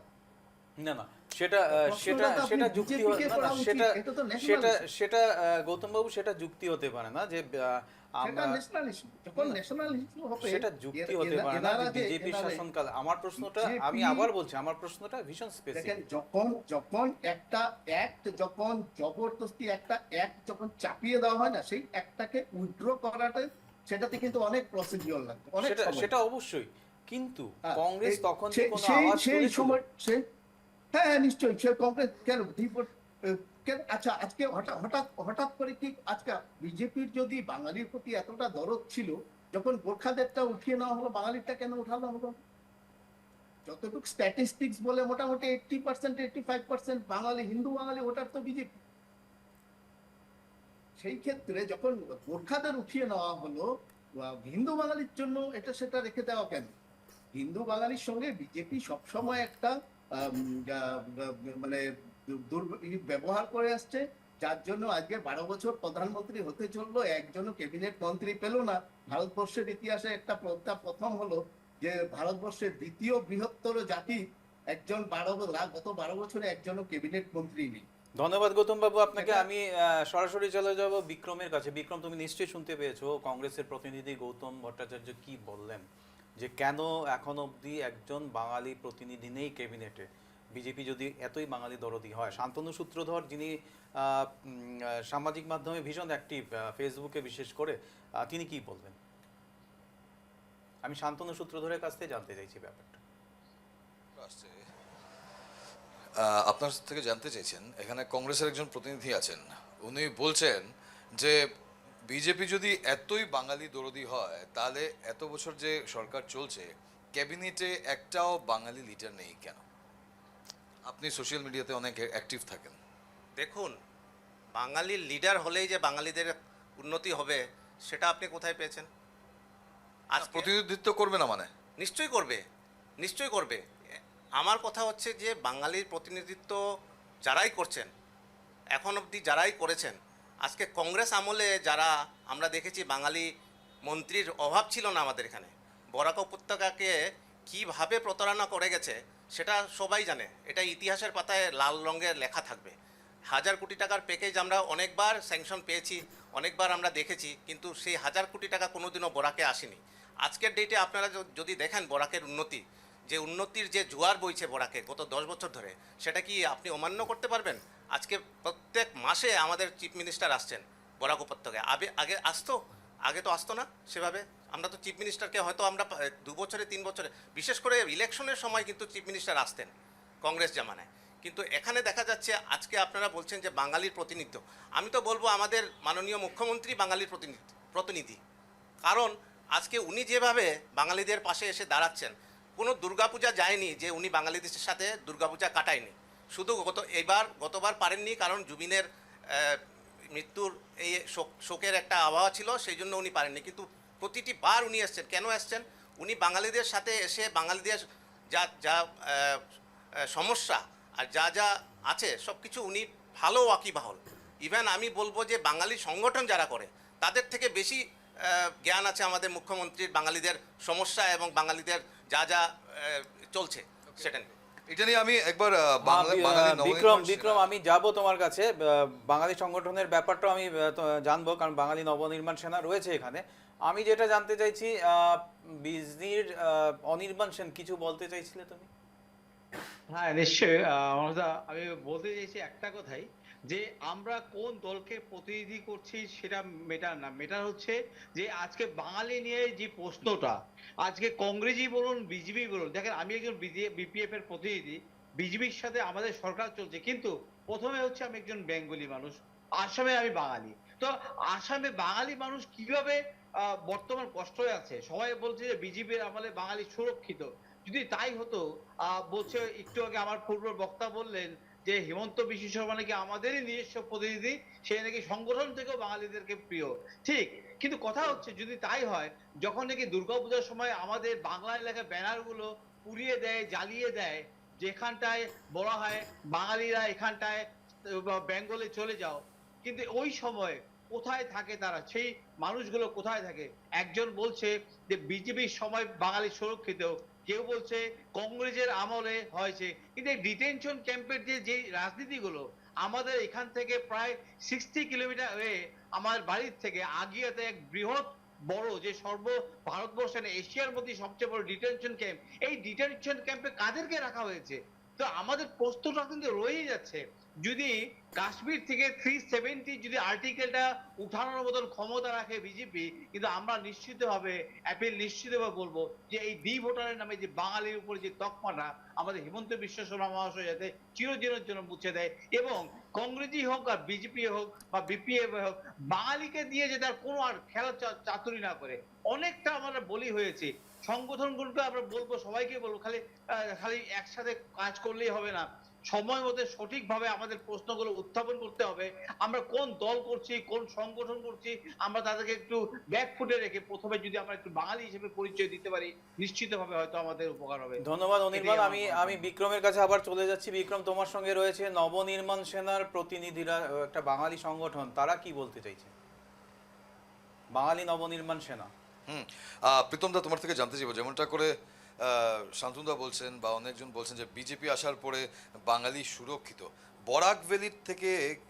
না না, সেটা সেটা প্রশ্নটা তো আপনি সেটা যুক্তি BJP কে না করা না, উচিত, সেটা এটা তো national সেটা issue। সেটা গৌতম বাবু, সেটা যুক্তি হতে পারে না যে সেটা আমরা, ন্যাশনাল ইস্যু। যখন ন্যাশনাল ইস্যু হবে সেটা যুক্তি হতে পারে না যে বিজেপি শাসনকাল। আমার প্রশ্নটা, আমি আবার বলছি, আমার প্রশ্নটা ভীষণ দেখেন, স্পেসিফিক। যখন একটা অ্যাক্ট, যখন জবরদস্তি একটা অ্যাক্ট যখন চাপিয়ে দেওয়া হয় না, সেই অ্যাক্টটাকে উইথড্র করাটা, সেটাতে কিন্তু অনেক প্রসিডিওর লাগবে, অনেক সেটা সময়। সেটা অবশ্যই, কিন্তু হ্যাঁ, কংগ্রেস এই- তখন কি সেই- কোনো সেই- আওয়াজ সেই তুলেছিল? সময় হ্যাঁ নিশ্চয়ই, সে কংগ্রেস কেন আচ্ছা, আজকে হঠাৎ করে কি আজকে বিজেপির যদি বাঙালির প্রতি এতটা দরদ ছিল, যখন গোর্খাদেরটা উঠিয়ে নেওয়া হলো, বাঙালিরটা কেন উঠানো হলো? যতটুকু স্ট্যাটিস্টিক্স বলে মোটামুটি 80% 85% বাঙালি, হিন্দু বাঙালি ভোটার তো বিজেপি। সেই ক্ষেত্রে যখন গোর্খাদের উঠিয়ে নেওয়া হলো, হিন্দু বাঙালির জন্য এটা সেটা রেখে দেওয়া কেন? হিন্দু বাঙালির সঙ্গে বিজেপি সবসময় একটা মানে ব্যবহার করে আসছে, যার জন্য আজকে 12 বছর প্রধানমন্ত্রী হতে চললো, একজনও ক্যাবিনেট মন্ত্রী পেল না। ভারতবর্ষের ইতিহাসে একটা প্রথম হলো যে ভারতবর্ষের দ্বিতীয় বৃহত্তর জাতি একজন গত 12 বছরে একজনও ক্যাবিনেট মন্ত্রী নেই। ধন্যবাদ গৌতম বাবু আপনাকে। আমি সরাসরি চলে যাব বিক্রমের কাছে। বিক্রম, তুমি নিশ্চয়ই শুনতে পেয়েছো কংগ্রেসের প্রতিনিধি গৌতম ভট্টাচার্য কি বললেন, যে কেন এখন অবধি একজন বাঙালি প্রতিনিধি নেই ক্যাবিনেটে, বিজেপি যদি এতই বাঙালি দরদি হয়। শান্তনু সূত্রধর, যিনি সামাজিক মাধ্যমে ভীষণ অ্যাক্টিভ, ফেসবুকে বিশেষ করে, তিনি কি বললেন? আমি শান্তনু সূত্রধরের কাছ থেকে জানতে চাইছি ব্যাপারটা। আসছে। আপনার থেকে জানতে চাইছেন, এখানে কংগ্রেসের একজন প্রতিনিধি আছেন, উনি বলছেন যে বিজেপি যদি এতই বাঙালি দরদি হয়, তাহলে এত বছর যে সরকার চলছে, ক্যাবিনেটে একটাও বাঙালি লিডার নেই কেন? আপনি সোশ্যাল মিডিয়াতে অনেক অ্যাক্টিভ থাকেন। দেখুন, বাঙালির লিডার হলেই যে বাঙালিদের উন্নতি হবে সেটা আপনি কোথায় পেয়েছেন? আজ প্রতিনিধিত্ব করবে না মানে? নিশ্চয়ই করবে, নিশ্চয়ই করবে। আমার কথা হচ্ছে যে বাঙালির প্রতিনিধিত্ব যারাই করছেন, এখন অবধি যারাই করেছেন, আজকে কংগ্রেস আমলে যারা আমরা দেখেছি, বাঙালি মন্ত্রীর অভাব ছিল না আমাদের এখানে। বরাক উপত্যকাকে কীভাবে প্রতারণা করে গেছে সেটা সবাই জানে, এটা ইতিহাসের পাতায় লাল রঙের লেখা থাকবে। 1000 কোটি টাকার প্যাকেজ আমরা অনেকবার স্যাংশন পেয়েছি, অনেকবার আমরা দেখেছি, কিন্তু সেই 1000 কোটি টাকা কোনোদিনও বরাকে আসেনি। আজকের ডেটে আপনারা যদি দেখেন বরাকের উন্নতি, যে উন্নতির যে জোয়ার বইছে বরাকে গত 10 বছর ধরে, সেটা কি আপনি অমান্য করতে পারবেন? আজকে প্রত্যেক মাসে আমাদের চিফ মিনিস্টার আসছেন বরাক উপত্যকায়। আগে আসতো? আগে তো আসতো না সেভাবে। আমরা তো চিফ মিনিস্টারকে হয়তো আমরা 2 বছরে 3 বছরে, বিশেষ করে ইলেকশনের সময় কিন্তু চিফ মিনিস্টার আসতেন কংগ্রেস জামানায়। কিন্তু এখানে দেখা যাচ্ছে আজকে আপনারা বলছেন যে বাঙালির প্রতিনিধিত্ব। আমি তো বলবো আমাদের মাননীয় মুখ্যমন্ত্রী বাঙালির প্রতিনিধি। কারণ আজকে উনি যেভাবে বাঙালিদের পাশে এসে দাঁড়াচ্ছেন, কোনো দুর্গাপূজা যায়নি যে উনি বাঙালিদের সাথে দুর্গাপূজা কাটায়নি। শুধু গতবার পারেননি কারণ জুবিনের মৃত্যুর এই শোকের একটা আবহাওয়া ছিল, সেই জন্য উনি পারেননি। কিন্তু প্রতিটি বার উনি এসছেন। কেন এসছেন? উনি বাঙালিদের সাথে এসে বাঙালিদের যা যা সমস্যা আর যা যা আছে সব কিছু উনি ভালো ওয়াকিবহাল। ইভেন আমি বলবো যে বাঙালি সংগঠন যারা করে তাদের থেকে বেশি জ্ঞান আছে আমাদের মুখ্যমন্ত্রীর বাঙালিদের সমস্যা এবং বাঙালিদের যা যা চলছে সেটা নিয়ে। এটা নিয়ে আমি একবার বাঙালি বিক্রম নবনির্মাণ বিক্রম সেনা- আমি যাব তোমার কাছে, বাঙালি সংগঠনের ব্যাপারটাও আমি জানবো, কারণ বাঙালি নবনির্মাণ সেনা রয়েছে এখানে। আমি যেটা জানতে চাইছি, বিজনির অনির্বাণ সেন কিছু বলতে চাইছিলে তুমি? হ্যাঁ, নিশ্চয়ই। মমতা, আমি বলতে চাইছি একটা কথাই, যে আমরা কোন দলকে প্রতিনিধি করছি সেটা মেটার না, মেটার হচ্ছে যে আজকে বাঙালি নিয়ে যে প্রশ্নটা, আজকে কংগ্রেসই বলুন বিজেপি বলুন, দেখেন আমি একজন বিপিএফ এর প্রতিনিধি, বিজেপির সাথে আমাদের সরকার চলছে, কিন্তু প্রথমে হচ্ছে আমি একজন বেঙ্গলি মানুষ, আসামে আমি বাঙালি। তো আসামে বাঙালি মানুষ কিভাবে বর্তমান কষ্ট হয়ে আছে, সবাই বলছে যে বিজেপির আমলে বাঙালি সুরক্ষিত। যদি তাই হতো, বলছে একটু আগে আমার পূর্ব বক্তা বললেন যে হিমন্ত বিশ্ব শর্মা নাকি আমাদেরই নিজস্ব প্রতিনিধি, সে নাকি সংগঠন থেকেও বাঙালিদেরকে প্রিয়। ঠিক, কিন্তু কথা হচ্ছে যদি তাই হয়, যখন নাকি দুর্গাপূজার সময় আমাদের বাংলা এলাকায় ব্যানারগুলো পুড়িয়ে দেয়, জ্বালিয়ে দেয়, যেখানটায় বলা হয় বাঙালিরা এখানটায় বেঙ্গলে চলে যাও, কিন্তু ওই সময় কোথায় থাকে তারা, সেই মানুষগুলো কোথায় থাকে? একজন বলছে যে বিজেপির সময় বাঙালি সুরক্ষিত, কেউ বলছে কংগ্রেসের আমলে হয়েছে। কিন্তু এই ডিটেনশন ক্যাম্পের যে রাজনীতিগুলো, আমাদের এখান থেকে প্রায় 60 কিলোমিটার আমার বাড়ির থেকে আগিয়াতে এক বৃহৎ বড়, যে ভারতবর্ষের এশিয়ার মধ্যে সবচেয়ে বড় ডিটেনশন ক্যাম্প, এই ডিটেনশন ক্যাম্পে কাদেরকে রাখা হয়েছে? তো আমাদের প্রশ্নটা কিন্তু রয়েই যাচ্ছে। যদি কাশ্মীর থেকে 370 যদি আর্টিকেলটা উঠানোর মতন ক্ষমতা রাখে বিজেপি, কিন্তু আমরা নিশ্চিতভাবে নিশ্চিতভাবে বলবো যে এই ডি ভোটারের নামে যে বাঙালির উপরে যে তকমাটা, আমাদের হিমন্ত বিশ্ব শর্মা মহাশয় যাতে চিরদিনের জন্য মুছে দেয়, এবং কংগ্রেসই হোক আর বিজেপি হোক বা বিপিএফ হোক, বাঙালিকে দিয়ে যে তার কোনো আর খেলা চাতুরি না করে। অনেকটা আমরা বলি হয়েছে, সংগঠনগুলোকে আমরা বলবো, সবাইকে বলবো, খালি একসাথে কাজ করলেই হবে না, সময় মতো সঠিকভাবে আমাদের প্রশ্নগুলো উত্থাপন করতে হবে। আমরা কোন দল করছি, কোন সংগঠন করছি, আমরা তাদেরকে একটু ব্যাকফুটে রেখে প্রথমে যদি আমরা একটু বাঙালি হিসেবে পরিচয় দিতে পারি, নিশ্চিতভাবে হয়তো আমাদের উপকার হবে। ধন্যবাদ অনির্বাণ। এটাই আমার আমি মতামত। আমি বিক্রমের কাছে আবার চলে যাচ্ছি। বিক্রম, তোমার সঙ্গে রয়েছে নবনির্মাণ সেনার প্রতিনিধিরা, একটা বাঙালি সংগঠন, তারা কি বলতে চাইছে? বাঙালি নবনির্মাণ সেনা। প্রীতম দা, তোমার থেকে জানতে চাইবো, যেমনটা করে শান্তনুদা বলছেন বা অনেকজন বলছেন যে বিজেপি আসার পরে বাঙালি সুরক্ষিত, বরাক ভ্যালির থেকে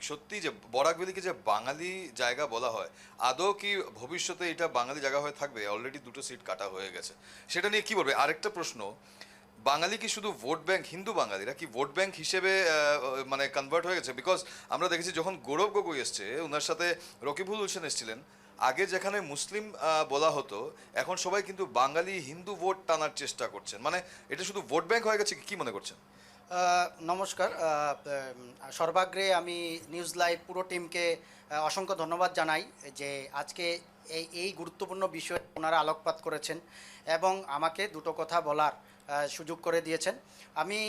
সত্যি যে বরাক ভ্যালিকে যে বাঙালি জায়গা বলা হয়, আদৌ কি ভবিষ্যতে এটা বাঙালি জায়গা হয়ে থাকবে? অলরেডি 2টো সিট কাটা হয়ে গেছে, সেটা নিয়ে কি বলবে? আরেকটা প্রশ্ন, বাঙালি কি শুধু ভোট ব্যাংক, হিন্দু বাঙালিরা কি ভোট ব্যাংক হিসেবে মানে কনভার্ট হয়ে গেছে? বিকজ আমরা দেখেছি যখন গৌরব গগৈ এসছে, ওনার সাথে রকিবুল হোসেন এসেছিলেন, আগে যেখানে মুসলিম বলা হতো, এখন সবাই কিন্তু বাঙালি হিন্দু ভোট টানার চেষ্টা করছেন। মানে এটা শুধু ভোট ব্যাংক হয়ে গেছে, কি মনে করছেন? নমস্কার। সর্বাগ্রে আমি নিউজ লাইভ পুরো টিমকে অসংখ্য ধন্যবাদ জানাই যে আজকে এই গুরুত্বপূর্ণ বিষয়ে ওনারা আলোকপাত করেছেন এবং আমাকে দুটো কথা বলার সুযোগ করে দিয়েছেন। আমি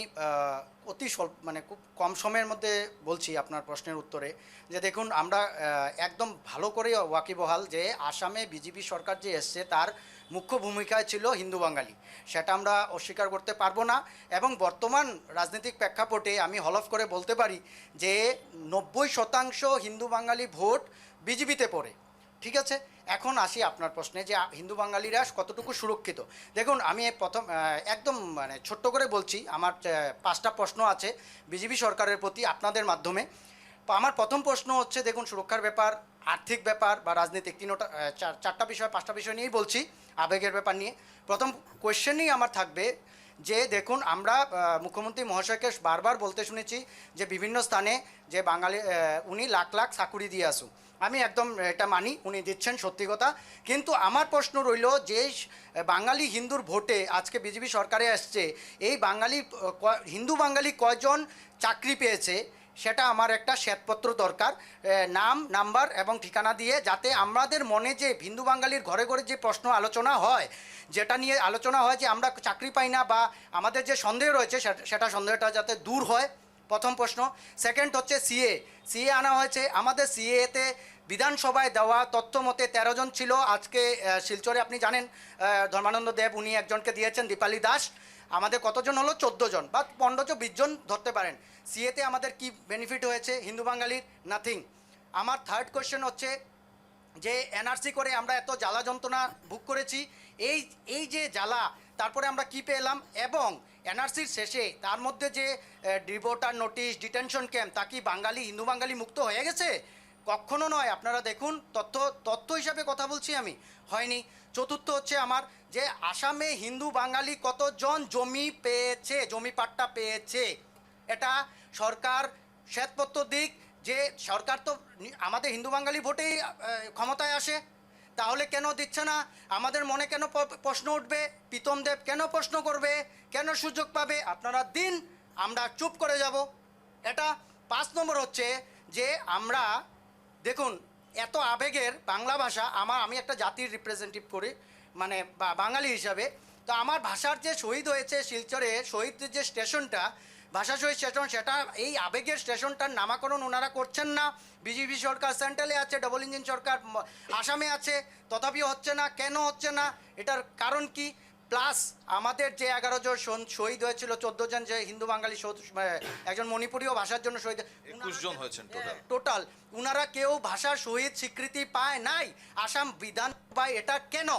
অতি স্বল্প, মানে খুব কম সময়ের মধ্যে বলছি আপনার প্রশ্নের উত্তরে, যে দেখুন, আমরা একদম ভালো করে ওয়াকিবহাল যে আসামে বিজেপি সরকার যে এসছে তার মুখ্য ভূমিকায় ছিল হিন্দু বাঙালি, সেটা আমরা অস্বীকার করতে পারবো না। এবং বর্তমান রাজনৈতিক প্রেক্ষাপটে আমি হলফ করে বলতে পারি যে 90% হিন্দু বাঙালি ভোট বিজেপিতে পড়ে। ঠিক আছে, এখন আসি আপনার প্রশ্নে যে হিন্দু বাঙালিরা কতটুকু সুরক্ষিত। দেখুন, আমি প্রথম একদম মানে ছোট্ট করে বলছি, আমার 5টা প্রশ্ন আছে বিজেপি সরকারের প্রতি আপনাদের মাধ্যমে। আমার প্রথম প্রশ্ন হচ্ছে, দেখুন, সুরক্ষার ব্যাপার, আর্থিক ব্যাপার বা রাজনৈতিক, 4টা বিষয় 5টা বিষয় নিয়েই বলছি, আবেগের ব্যাপার নিয়ে। প্রথম কোয়েশ্চেনই আমার থাকবে যে দেখুন, আমরা মুখ্যমন্ত্রী মহাশয়কে বারবার বলতে শুনেছি যে বিভিন্ন স্থানে যে বাঙালি উনি লাখ লাখ চাকুরি দিয়ে আসুন, আমি একদম এটা মানি, উনি দিচ্ছেন, সত্যি কথা। কিন্তু আমার প্রশ্ন রইল যে বাঙালি হিন্দুর ভোটে আজকে বিজেপি সরকারে আসছে, এই হিন্দু বাঙালি কয়জন চাকরি পেয়েছে সেটা আমার একটা শ্বেতপত্র দরকার, নাম, নাম্বার এবং ঠিকানা দিয়ে, যাতে আমাদের মনে যে হিন্দু বাঙালির ঘরে ঘরে যে প্রশ্ন আলোচনা হয়, যেটা নিয়ে আলোচনা হয় যে আমরা চাকরি পাই না বা আমাদের যে সন্দেহ রয়েছে সেটা সন্দেহটা যাতে দূর হয়। প্রথম প্রশ্ন। সেকেন্ড হচ্ছে সিএ আনা হয়েছে। আমাদের সিএতে বিধানসভায় দেওয়া তথ্য মতে 13 জন ছিল। আজকে শিলচরে আপনি জানেন ধর্মানন্দ দেব উনি একজনকে দিয়েছেন, দীপালি দাস। আমাদের কতজন হলো? 14 জন বা 15-20 জন ধরতে পারেন। সিএতে আমাদের কি বেনিফিট হয়েছে হিন্দু বাঙালির? নাথিং। আমার থার্ড কোয়েশ্চেন হচ্ছে যে এনআরসি করে আমরা এত জ্বালা যন্ত্রণা ভোগ করেছি, এই যে জ্বালা, তারপরে আমরা কি পেলাম? এবং এনআরসির শেষে তার মধ্যে যে ডিভোটার নোটিশ, ডিটেনশন ক্যাম্প, তা কি হিন্দু বাঙালি মুক্ত হয়ে গেছে? কখনো নয়। আপনারা দেখুন, তথ্য হিসাবে কথা বলছি আমি, হয়নি। চতুর্থ হচ্ছে আমার যে আসামে হিন্দু বাঙালি কতজন জমি পেয়েছে, জমি পাট্টা পেয়েছে, এটা সরকার শ্বেতপত্র দিক। যে সরকার তো আমাদের হিন্দু বাঙালি ভোটেই ক্ষমতায় আসে, তাহলে কেন দিচ্ছে না? আমাদের মনে কেন প্রশ্ন উঠবে? প্রীতম দেব কেন প্রশ্ন করবে? কেন সুযোগ পাবে? আপনারা দিন, আমরা চুপ করে যাব। এটা 5 নম্বর হচ্ছে যে আমরা দেখুন এত আবেগের বাংলা ভাষা, আমি একটা জাতির রিপ্রেজেন্টেটিভ করি, মানে বাঙালি হিসাবে। তো আমার ভাষার যে শহীদ হয়েছে শিলচরে, শহীদ যে স্টেশনটা, ভাষা শহীদ স্টেশন, সেটা এই আবেগের স্টেশনটার নামকরণ ওনারা করছেন না। বিজেপি সরকার সেন্ট্রালে আছে, ডবল ইঞ্জিন সরকার আসামে আছে, তথাপিও হচ্ছে না। কেন হচ্ছে না? এটার কারণ কি? প্লাস আমাদের যে 11 জন শহীদ হয়েছিল, 14 জন যে হিন্দু বাঙালি, একজন মণিপুরীয় ভাষার জন্য শহীদ, 21 জন হয়েছেন টোটাল। উনারা কেউ ভাষার শহীদ স্বীকৃতি পায় নাই আসাম বিধানসভায়। এটা কেন?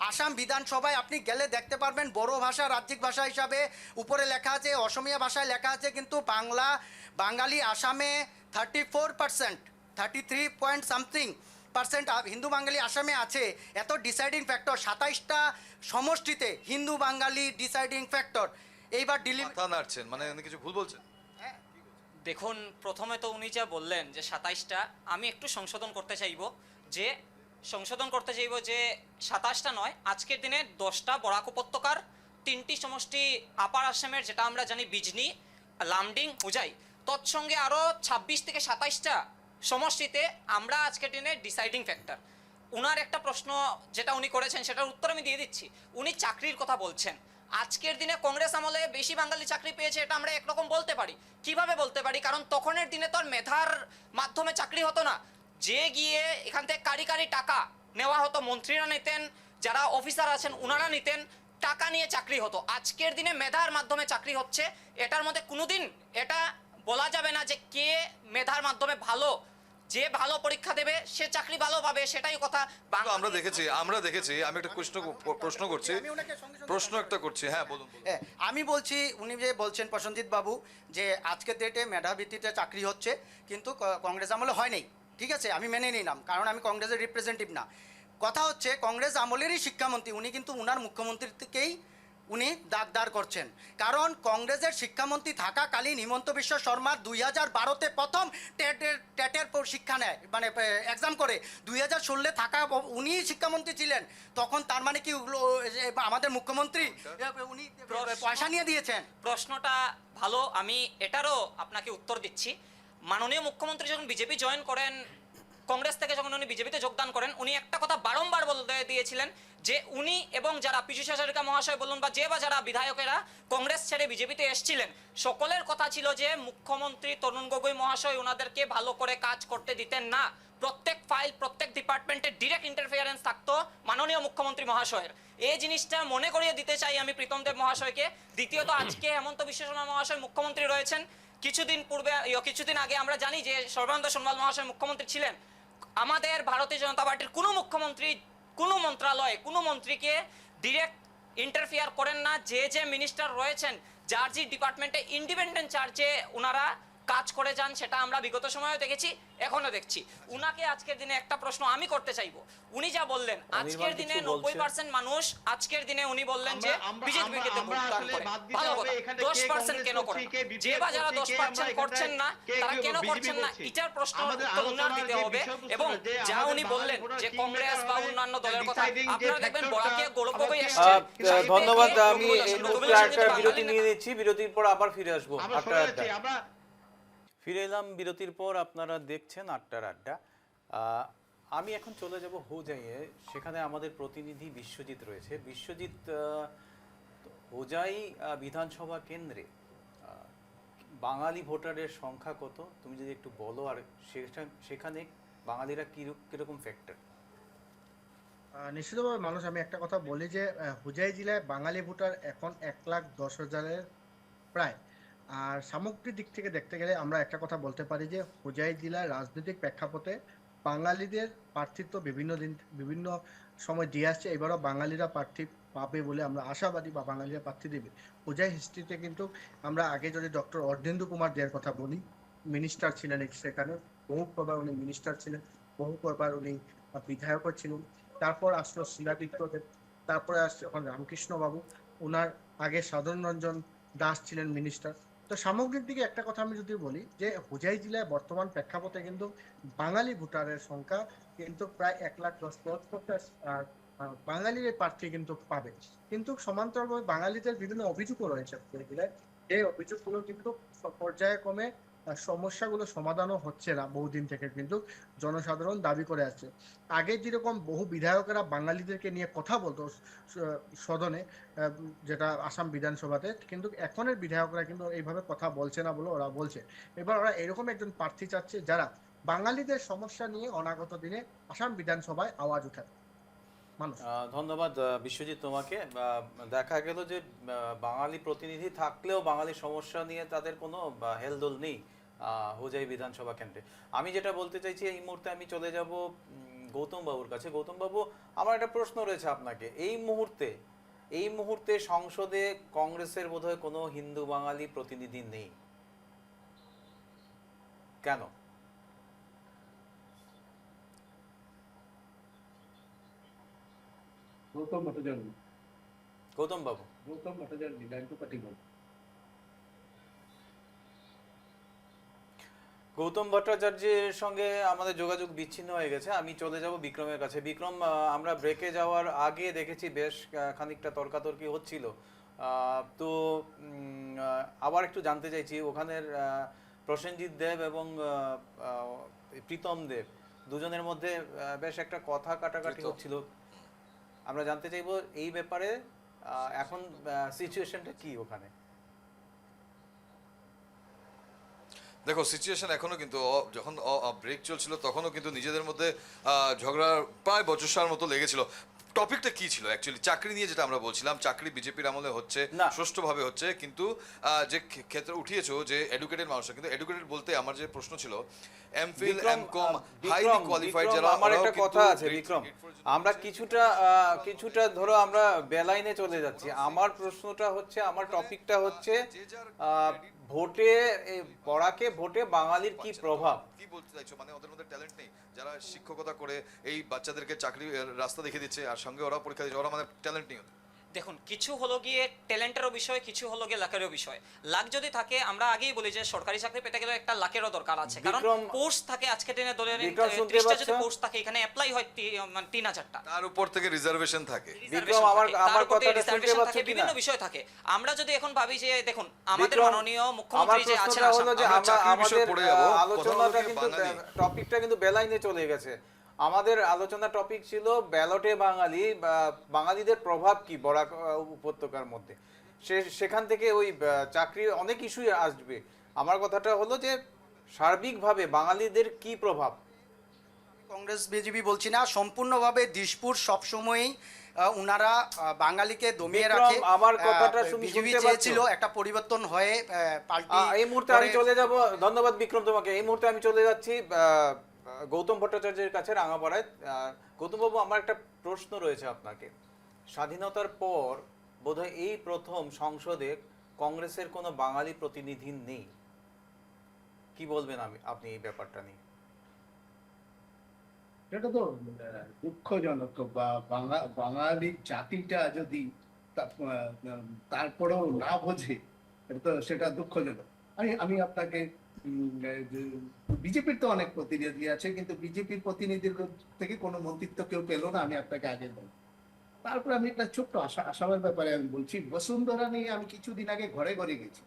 আসাম বিধানসভায় আপনি গেলে দেখতে পারবেন বড় ভাষা রাজ্যিক ভাষা হিসাবে উপরে লেখা আছে, অসমীয়া ভাষায় লেখা আছে, কিন্তু বাঙালি আসামে 34%, 33 পয়েন্ট সামথিং পার্সেন্ট হিন্দু বাঙালি আসামে আছে। এত ডিসাইডিং ফ্যাক্টর, 27টা সমষ্টিতে হিন্দু বাঙালি ডিসাইডিং ফ্যাক্টর। এইবার মাথা নাড়ছেন, মানে উনি কিছু ভুল বলছেন? দেখুন, প্রথমে তো উনি যা বললেন যে 27টা, আমি একটু সংশোধন করতে চাইবো যে 27টা নয়, আজকের দিনে 10টা বরাক উপত্যকার, 3টি সমষ্টি আপার আসামের, যেটা আমরা জানি বিজনি, লামডিং, হুজাই, তৎসঙ্গে আরও 26 থেকে 27টা সমষ্টিতে আমরা আজকের দিনে ডিসাইডিং ফ্যাক্টর। উনার একটা প্রশ্ন যেটা উনি করেছেন সেটার উত্তর আমি দিয়ে দিচ্ছি। উনি চাকরির কথা বলছেন। আজকের দিনে কংগ্রেস আমলে বেশি বাঙালি চাকরি পেয়েছে, এটা আমরা একরকম বলতে পারি। কিভাবে বলতে পারি? কারণ তখনের দিনে তো আর মেধার মাধ্যমে চাকরি হতো না, যে গিয়ে এখান থেকে কারি টাকা নেওয়া হতো, মন্ত্রীরা নিতেন, যারা অফিসার আছেন ওনারা নিতেন, টাকা নিয়ে চাকরি হতো। আজকের দিনে মেধার মাধ্যমে চাকরি হচ্ছে। এটার মধ্যে কোনোদিন এটা বলা যাবে না যে কে মেধার মাধ্যমে ভালো, যে ভালো পরীক্ষা দেবে সে চাকরি ভালো পাবে, সেটাই কথা। আমরা দেখেছি। আমি একটা প্রশ্ন করছি। হ্যাঁ বলুন। আমি বলছি, উনি যে বলছেন প্রসেনজিৎ বাবু যে আজকের ডেটে মেধা ভিত্তিতে চাকরি হচ্ছে, কিন্তু কংগ্রেস আমলে হয় নাই। ঠিক আছে, আমি মেনে নিলাম, কারণ আমি কংগ্রেসের রিপ্রেজেন্টেটিভ না। কথা হচ্ছে কংগ্রেস আমলেরই শিক্ষামন্ত্রী উনি, কিন্তু উনার মুখ্যমন্ত্রীকেই উনি দাগদার করছেন। কারণ কংগ্রেসের শিক্ষামন্ত্রী থাকাকালীন হিমন্ত বিশ্ব শর্মা 2012-তে প্রথম টেটের পরীক্ষা নেয়, মানে এক্সাম করে। 2016 থাকা উনি শিক্ষামন্ত্রী ছিলেন তখন। তার মানে কি আমাদের মুখ্যমন্ত্রী উনি পয়সা নিয়ে দিয়েছেন? প্রশ্নটা ভালো, আমি এটারও আপনাকে উত্তর দিচ্ছি। মাননীয় মুখ্যমন্ত্রী যখন বিজেপি জয়েন করেন, কংগ্রেস থেকে যখন উনি বিজেপিতে যোগদান করেন, উনি একটা কথা বারংবার বলতে দিয়েছিলেন যে উনি এবং যারা পিসি হাজারিকা মহাশয় বলুন বা যারা বিধায়কেরা কংগ্রেস ছেড়ে বিজেপিতে এসেছিলেন, সকলের কথা ছিল যে মুখ্যমন্ত্রী তরুণ গগৈ মহাশয় ওনাদেরকে ভালো করে কাজ করতে দিতেন না। প্রত্যেক ফাইল, প্রত্যেক ডিপার্টমেন্টে ডিরেক্ট ইন্টারফিয়ারেন্স থাকতো মাননীয় মুখ্যমন্ত্রী মহাশয়ের। এই জিনিসটা মনে করিয়ে দিতে চাই আমি প্রীতম দেব মহাশয়কে। দ্বিতীয়ত, আজকে হেমন্ত বিশ্ব শর্মা মহাশয় মুখ্যমন্ত্রী রয়েছেন। কিছুদিন আগে আমরা জানি যে সর্বানন্দ সোনোয়াল মহাশয় মুখ্যমন্ত্রী ছিলেন। আমাদের ভারতীয় জনতা পার্টির কোনো মুখ্যমন্ত্রী কোনো মন্ত্রণালয়ে কোনো মন্ত্রীকে ডিরেক্ট ইন্টারফিয়ার করেন না। যে মিনিস্টার রয়েছেন, যার যে ডিপার্টমেন্টে ইন্ডিপেন্ডেন্ট চার্জে ওনারা কাজ করে যান, সেটা আমরা বিগত সময়েও দেখেছি, এখনো দেখছি। উনাকে আজকের দিনে একটা প্রশ্ন আমি করতে চাইবো। উনি যা বললেন আজকের দিনে 90% মানুষ, আজকের দিনে উনি বললেন যে বিজেপিকে ভোটদান করে, ভালো কথা, 10% কেন করেন? যে বা যারা 10% করছেন না তারা কেন করছেন না, এটার প্রশ্ন উত্তর উনার দিতে হবে। এবং যা উনি বললেন যে কংগ্রেস বা অন্যান্য দলের কথা, আপনারা দেখবেন বরাকে গৌরব গগৈ এসেছেন। ধন্যবাদ। আমি এই মুহূর্তে একটা বিরতি নিয়ে নিচ্ছি, বিরতির পর আবার ফিরে আসবো। ফিরে এলাম বিরতির পর, আপনারা দেখছেন আটটার আড্ডা। আমি এখন চলে যাব হোজাইয়ে, সেখানে আমাদের প্রতিনিধি বিশ্বজিৎ রয়েছে। বিশ্বজিৎ, হোজাই বিধানসভা কেন্দ্রে বাঙালি ভোটারের সংখ্যা কত তুমি যদি একটু বলো, আর সেখানে বাঙালিরা কিরকম ফ্যাক্টর? নিশ্চিতভাবে মানুষ, আমি একটা কথা বলি যে হুজাই জেলায় বাঙালি ভোটার এখন 1,10,000-এর প্রায়। আর সামগ্রিক দিক থেকে দেখতে গেলে আমরা একটা কথা বলতে পারি যে হুজাই জেলার রাজনৈতিক প্রেক্ষাপটে বাঙালিদের প্রার্থিত্ব বিভিন্ন সময় দিয়ে আসছে। এবারও বাঙালিরা প্রার্থী পাবে বলে আমরা আশাবাদী, বা বাঙালিরা প্রার্থী দেবে। হুজাই হিস্ট্রিতে কিন্তু আমরা আগে যদি ডক্টর অর্ধেন্দু কুমার দেয়ের কথা বলি, মিনিস্টার ছিলেন সেখানে, বহু প্রবার উনি মিনিস্টার ছিলেন, বহু প্রবার উনি বিধায়কও ছিলেন। তারপর আসলো শিলাদিত্যদেব, তারপরে আসছে এখন রামকৃষ্ণ বাবু, ওনার আগে সাধারণ রঞ্জন দাস ছিলেন মিনিস্টার। তো সামগ্রিক দিকে একটা কথা আমি যদি বলি যে হুজাই জেলায় বর্তমান প্রেক্ষাপটে কিন্তু বাঙালি ভোটারের সংখ্যা কিন্তু প্রায় 1,10,000, আর বাঙালির এই প্রার্থী কিন্তু পাবে। কিন্তু সমান্তরালভাবে বাঙালিদের বিভিন্ন অভিযোগও রয়েছে হুজাই জেলায়, এই অভিযোগগুলো কিন্তু পর্যায়ক্রমে সমস্যাগুলো সমাধানও হচ্ছে না বহুদিন থেকে, কিন্তু জনসাধারণ দাবি করে আসছে। আগে যেরকম বহু বিধায়কেরা বাঙালিদেরকে নিয়ে কথা বলতো সদনে, যেটা আসাম বিধানসভাতে, কিন্তু এখনের বিধায়করা কিন্তু এইভাবে কথা বলছে না বলে ওরা বলছে। এবার ওরা এরকম একজন প্রার্থী চাচ্ছে যারা বাঙালিদের সমস্যা নিয়ে অনাগত দিনে আসাম বিধানসভায় আওয়াজ উঠাবে। ধন্যবাদ বিশ্বজিৎ তোমাকে। দেখা গেল যে বাঙালি প্রতিনিধি থাকলেও বাঙালি সমস্যা নিয়ে তাদের কোনো হেলদোল নেই হুজাই বিধানসভা কেন্দ্রে। আমি যেটা বলতে চাইছি, এই মুহূর্তে আমি চলে যাব গৌতম বাবুর কাছে। গৌতম বাবু, আমার একটা প্রশ্ন রয়েছে আপনাকে। এই মুহূর্তে সংসদে কংগ্রেসের বোধহয় কোনো হিন্দু বাঙালি প্রতিনিধি নেই, কেন? গৌতম ভট্টাচার্য, গৌতম বাবু, গৌতম ভট্টাচার্য লাইন্টু পাটিগল। গৌতম ভট্টাচার্যের সঙ্গে আমাদের যোগাযোগ বিচ্ছিন্ন হয়ে গেছে। আমি চলে যাব বিক্রমের কাছে। বিক্রম, আমরা ব্রেকে যাওয়ার আগে দেখেছি বেশ খানিকটা তর্কাতর্কি হচ্ছিল, তো আবার একটু জানতে চাইছি, ওখানের প্রসেনজিৎ দেব এবং প্রীতম দেব দুজনের মধ্যে বেশ একটা কথা কাটাকাটি হচ্ছিল। আমরা জানতে চাইবো এই ব্যাপারে এখন সিচুয়েশনটা কি ওখানে। দেখো, সিচুয়েশন এখনো কিন্তু যখন ব্রেক চলছিল তখনও কিন্তু নিজেদের মধ্যে ঝগড়া প্রায় বচসার মতো লেগেছিল। টপিকটা কি ছিল অ্যাকচুয়ালি? চাকরি নিয়ে যেটা আমরা বলছিলাম, চাকরি বিজেপির আমলে হচ্ছে, সুষ্ঠুভাবে হচ্ছে, কিন্তু যে ক্ষেত্রে উঠিয়েছো যে এডুকেটেড মানুষরা, কিন্তু এডুকেটেড বলতে আমার যে প্রশ্ন ছিল এমফিল এমকম হাইলি কোয়ালিফাইড যারা। আমার একটা কথা আছে বিক্রম, আমরা কিছুটা ধরো আমরা বেলাইনে চলে যাচ্ছি। আমার প্রশ্নটা হচ্ছে, আমার টপিকটা হচ্ছে ভোটে পড়াকে ভোটে বাঙালির কি প্রভাব। কি বলতে চাইছো? মানে ওদের মধ্যে ট্যালেন্ট নেই? যারা শিক্ষকতা করে এই বাচ্চাদেরকে চাকরি রাস্তা দেখিয়ে দিচ্ছে আর সঙ্গে ওরা পরীক্ষা দিচ্ছে, ওরা মানে ট্যালেন্ট নেই? দেখুন, কিছু হলো গিয়ে ট্যালেন্টেরও বিষয়, কিছু হলো গিয়ে লাকেরও বিষয়। লাক যদি থাকে, আমরা আগেই বলি যে সরকারি চাকরি পেতে গেলে একটা লাকেরও দরকার আছে, কারণ পোস্ট থাকে আজকে দিনে দলের 30টা যদি পোস্ট থাকে, এখানে অ্যাপ্লাই হয় 3,000টা, তার উপর থেকে রিজার্ভেশন থাকে। বিক্রম, আমার কথাটা শুনতে পাচ্ছ কিনা? বিভিন্ন বিষয় থাকে। আমরা যদি এখন ভাবি যে দেখুন আমাদের মাননীয় মুখ্যমন্ত্রী যে আছেন, আমাদের আলোচনাটা কিন্তু টপিকটা কিন্তু বেলাইনে চলে গেছে। আমাদের আলোচনা টপিক ছিল ব্যালটে বাঙালি, বাঙালিদের প্রভাব কি বরাক উপত্যকার মধ্যে। সেখান থেকে ওই চাকরির অনেক ইস্যুই আসবে। আমার কথাটা হলো যে সার্বিকভাবে বাঙালিদের কি প্রভাব। কংগ্রেস বিজেপি বলছি না, সম্পূর্ণভাবে দিশপুর সবসময়ই উনারা বাঙালিকে দমিয়ে রাখে। আমার কথাটা বিজেপি চেয়েছিল একটা পরিবর্তন হয়ে পাল্টি। এই মুহূর্তে আমি চলে যাব, ধন্যবাদ বিক্রম তোমাকে। এই মুহূর্তে আমি চলে যাচ্ছি গৌতম ভট্টাচার্যের কাছে রাঙাপাড়ায়। গৌতম বাবু, আমার একটা প্রশ্ন রয়েছে আপনাকে। স্বাধীনতার পর বোধহয় এই প্রথম সংসদে কংগ্রেসের কোনো বাঙালি প্রতিনিধি নেই, কি বলবেন আপনি এই ব্যাপারটা নিয়ে? এটা তো দুঃখজনক। বাঙালি জাতিটা যদি তারপরেও না বোঝে, সেটা দুঃখজনক। আমি আপনাকে, বিজেপির তো অনেক প্রতিনিধি আছে, কিন্তু বিজেপির প্রতিনিধির থেকে কোনো মন্ত্রিত্ব কেউ পেলো না, আমি আপনাকে আগে বলবো। তারপর আমি একটা ছোট্ট আসামের ব্যাপারে আমি বলছি। বসুন্ধরা নিয়ে আমি কিছুদিন আগে ঘরে ঘরে গেছি,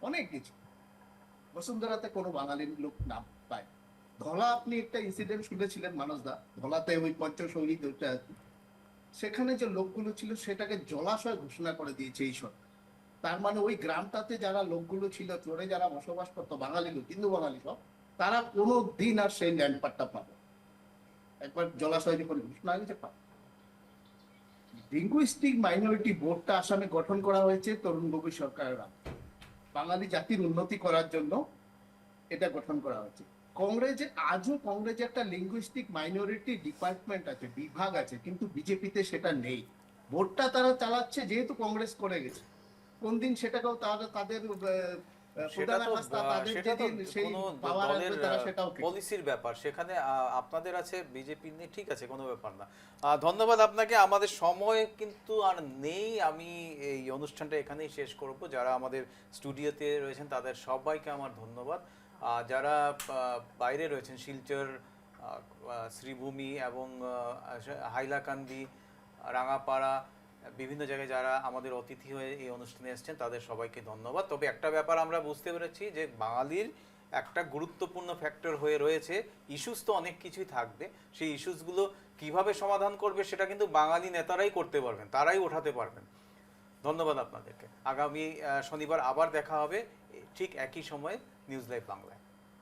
অনেক গেছি। বসুন্ধরাতে কোনো বাঙালির লোক না পায়। ধলা, আপনি একটা ইনসিডেন্ট শুনেছিলেন মানসদা, ধলাতে ওই পঞ্চশহীদ ওইটা, সেখানে যে লোকগুলো ছিল সেটাকে জলাশয় ঘোষণা করে দিয়েছে এই সরকার। তার মানে ওই গ্রামটাতে যারা লোকগুলো ছিল, চোরে যারা বসবাস করতো, বাঙালি লোক, হিন্দু বাঙালি সব, তারা কোনো দিন আর সেই ল্যান্ড পার্টটা পাবে, একবার জলাশয় করে ঘোষণা হয়েছে পাবে। লিঙ্গুইস্টিক মাইনরিটি বোর্ডটা আসামে গঠন করা হয়েছে তরুণ গগৈ সরকারের আমলে। বাঙালি জাতির উন্নতি করার জন্য এটা গঠন করা হয়েছে। কংগ্রেসে আজও কংগ্রেসে একটা লিঙ্গুইস্টিক মাইনরিটি ডিপার্টমেন্ট আছে, বিভাগ আছে, কিন্তু বিজেপিতে সেটা নেই। ভোটটা তারা চালাচ্ছে যেহেতু কংগ্রেস করে গেছে, কোন দিন সেটাকেও তারা তাদের সেটা তো তাদের সেটা তো যেদিন সেই কোনো পাওয়ার দলের আসবে তারা সেটাও কেটে পলিসির ব্যাপার, সেখানে আপনাদের আছে, বিজেপি নেই, ঠিক আছে, কোনো ব্যাপার না। ধন্যবাদ আপনাকে। আমাদের সময় কিন্তু আর নেই, আমি এই অনুষ্ঠানটা এখানেই শেষ করব। যারা আমাদের স্টুডিওতে রয়েছেন তাদের সবাইকে আমার ধন্যবাদ। যারা বাইরে রয়েছেন, শিলচর, শ্রীভূমি এবং হাইলাকান্দি, রাঙাপাড়া, বিভিন্ন জায়গায় যারা আমাদের অতিথি হয়ে এই অনুষ্ঠানে এসেছেন তাদের সবাইকে ধন্যবাদ। তবে একটা ব্যাপার আমরা বুঝতে পেরেছি যে বাঙালির একটা গুরুত্বপূর্ণ ফ্যাক্টর হয়ে রয়েছে, ইস্যুস তো অনেক কিছুই থাকবে, সেই ইস্যুসগুলো কিভাবে সমাধান করবে সেটা কিন্তু বাঙালি নেতারাই করতে পারবেন, তারাই ওঠাতে পারবেন। ধন্যবাদ আপনাদেরকে। আগামী শনিবার আবার দেখা হবে ঠিক একই সময়ে নিউজ লাইভ বাংলায়।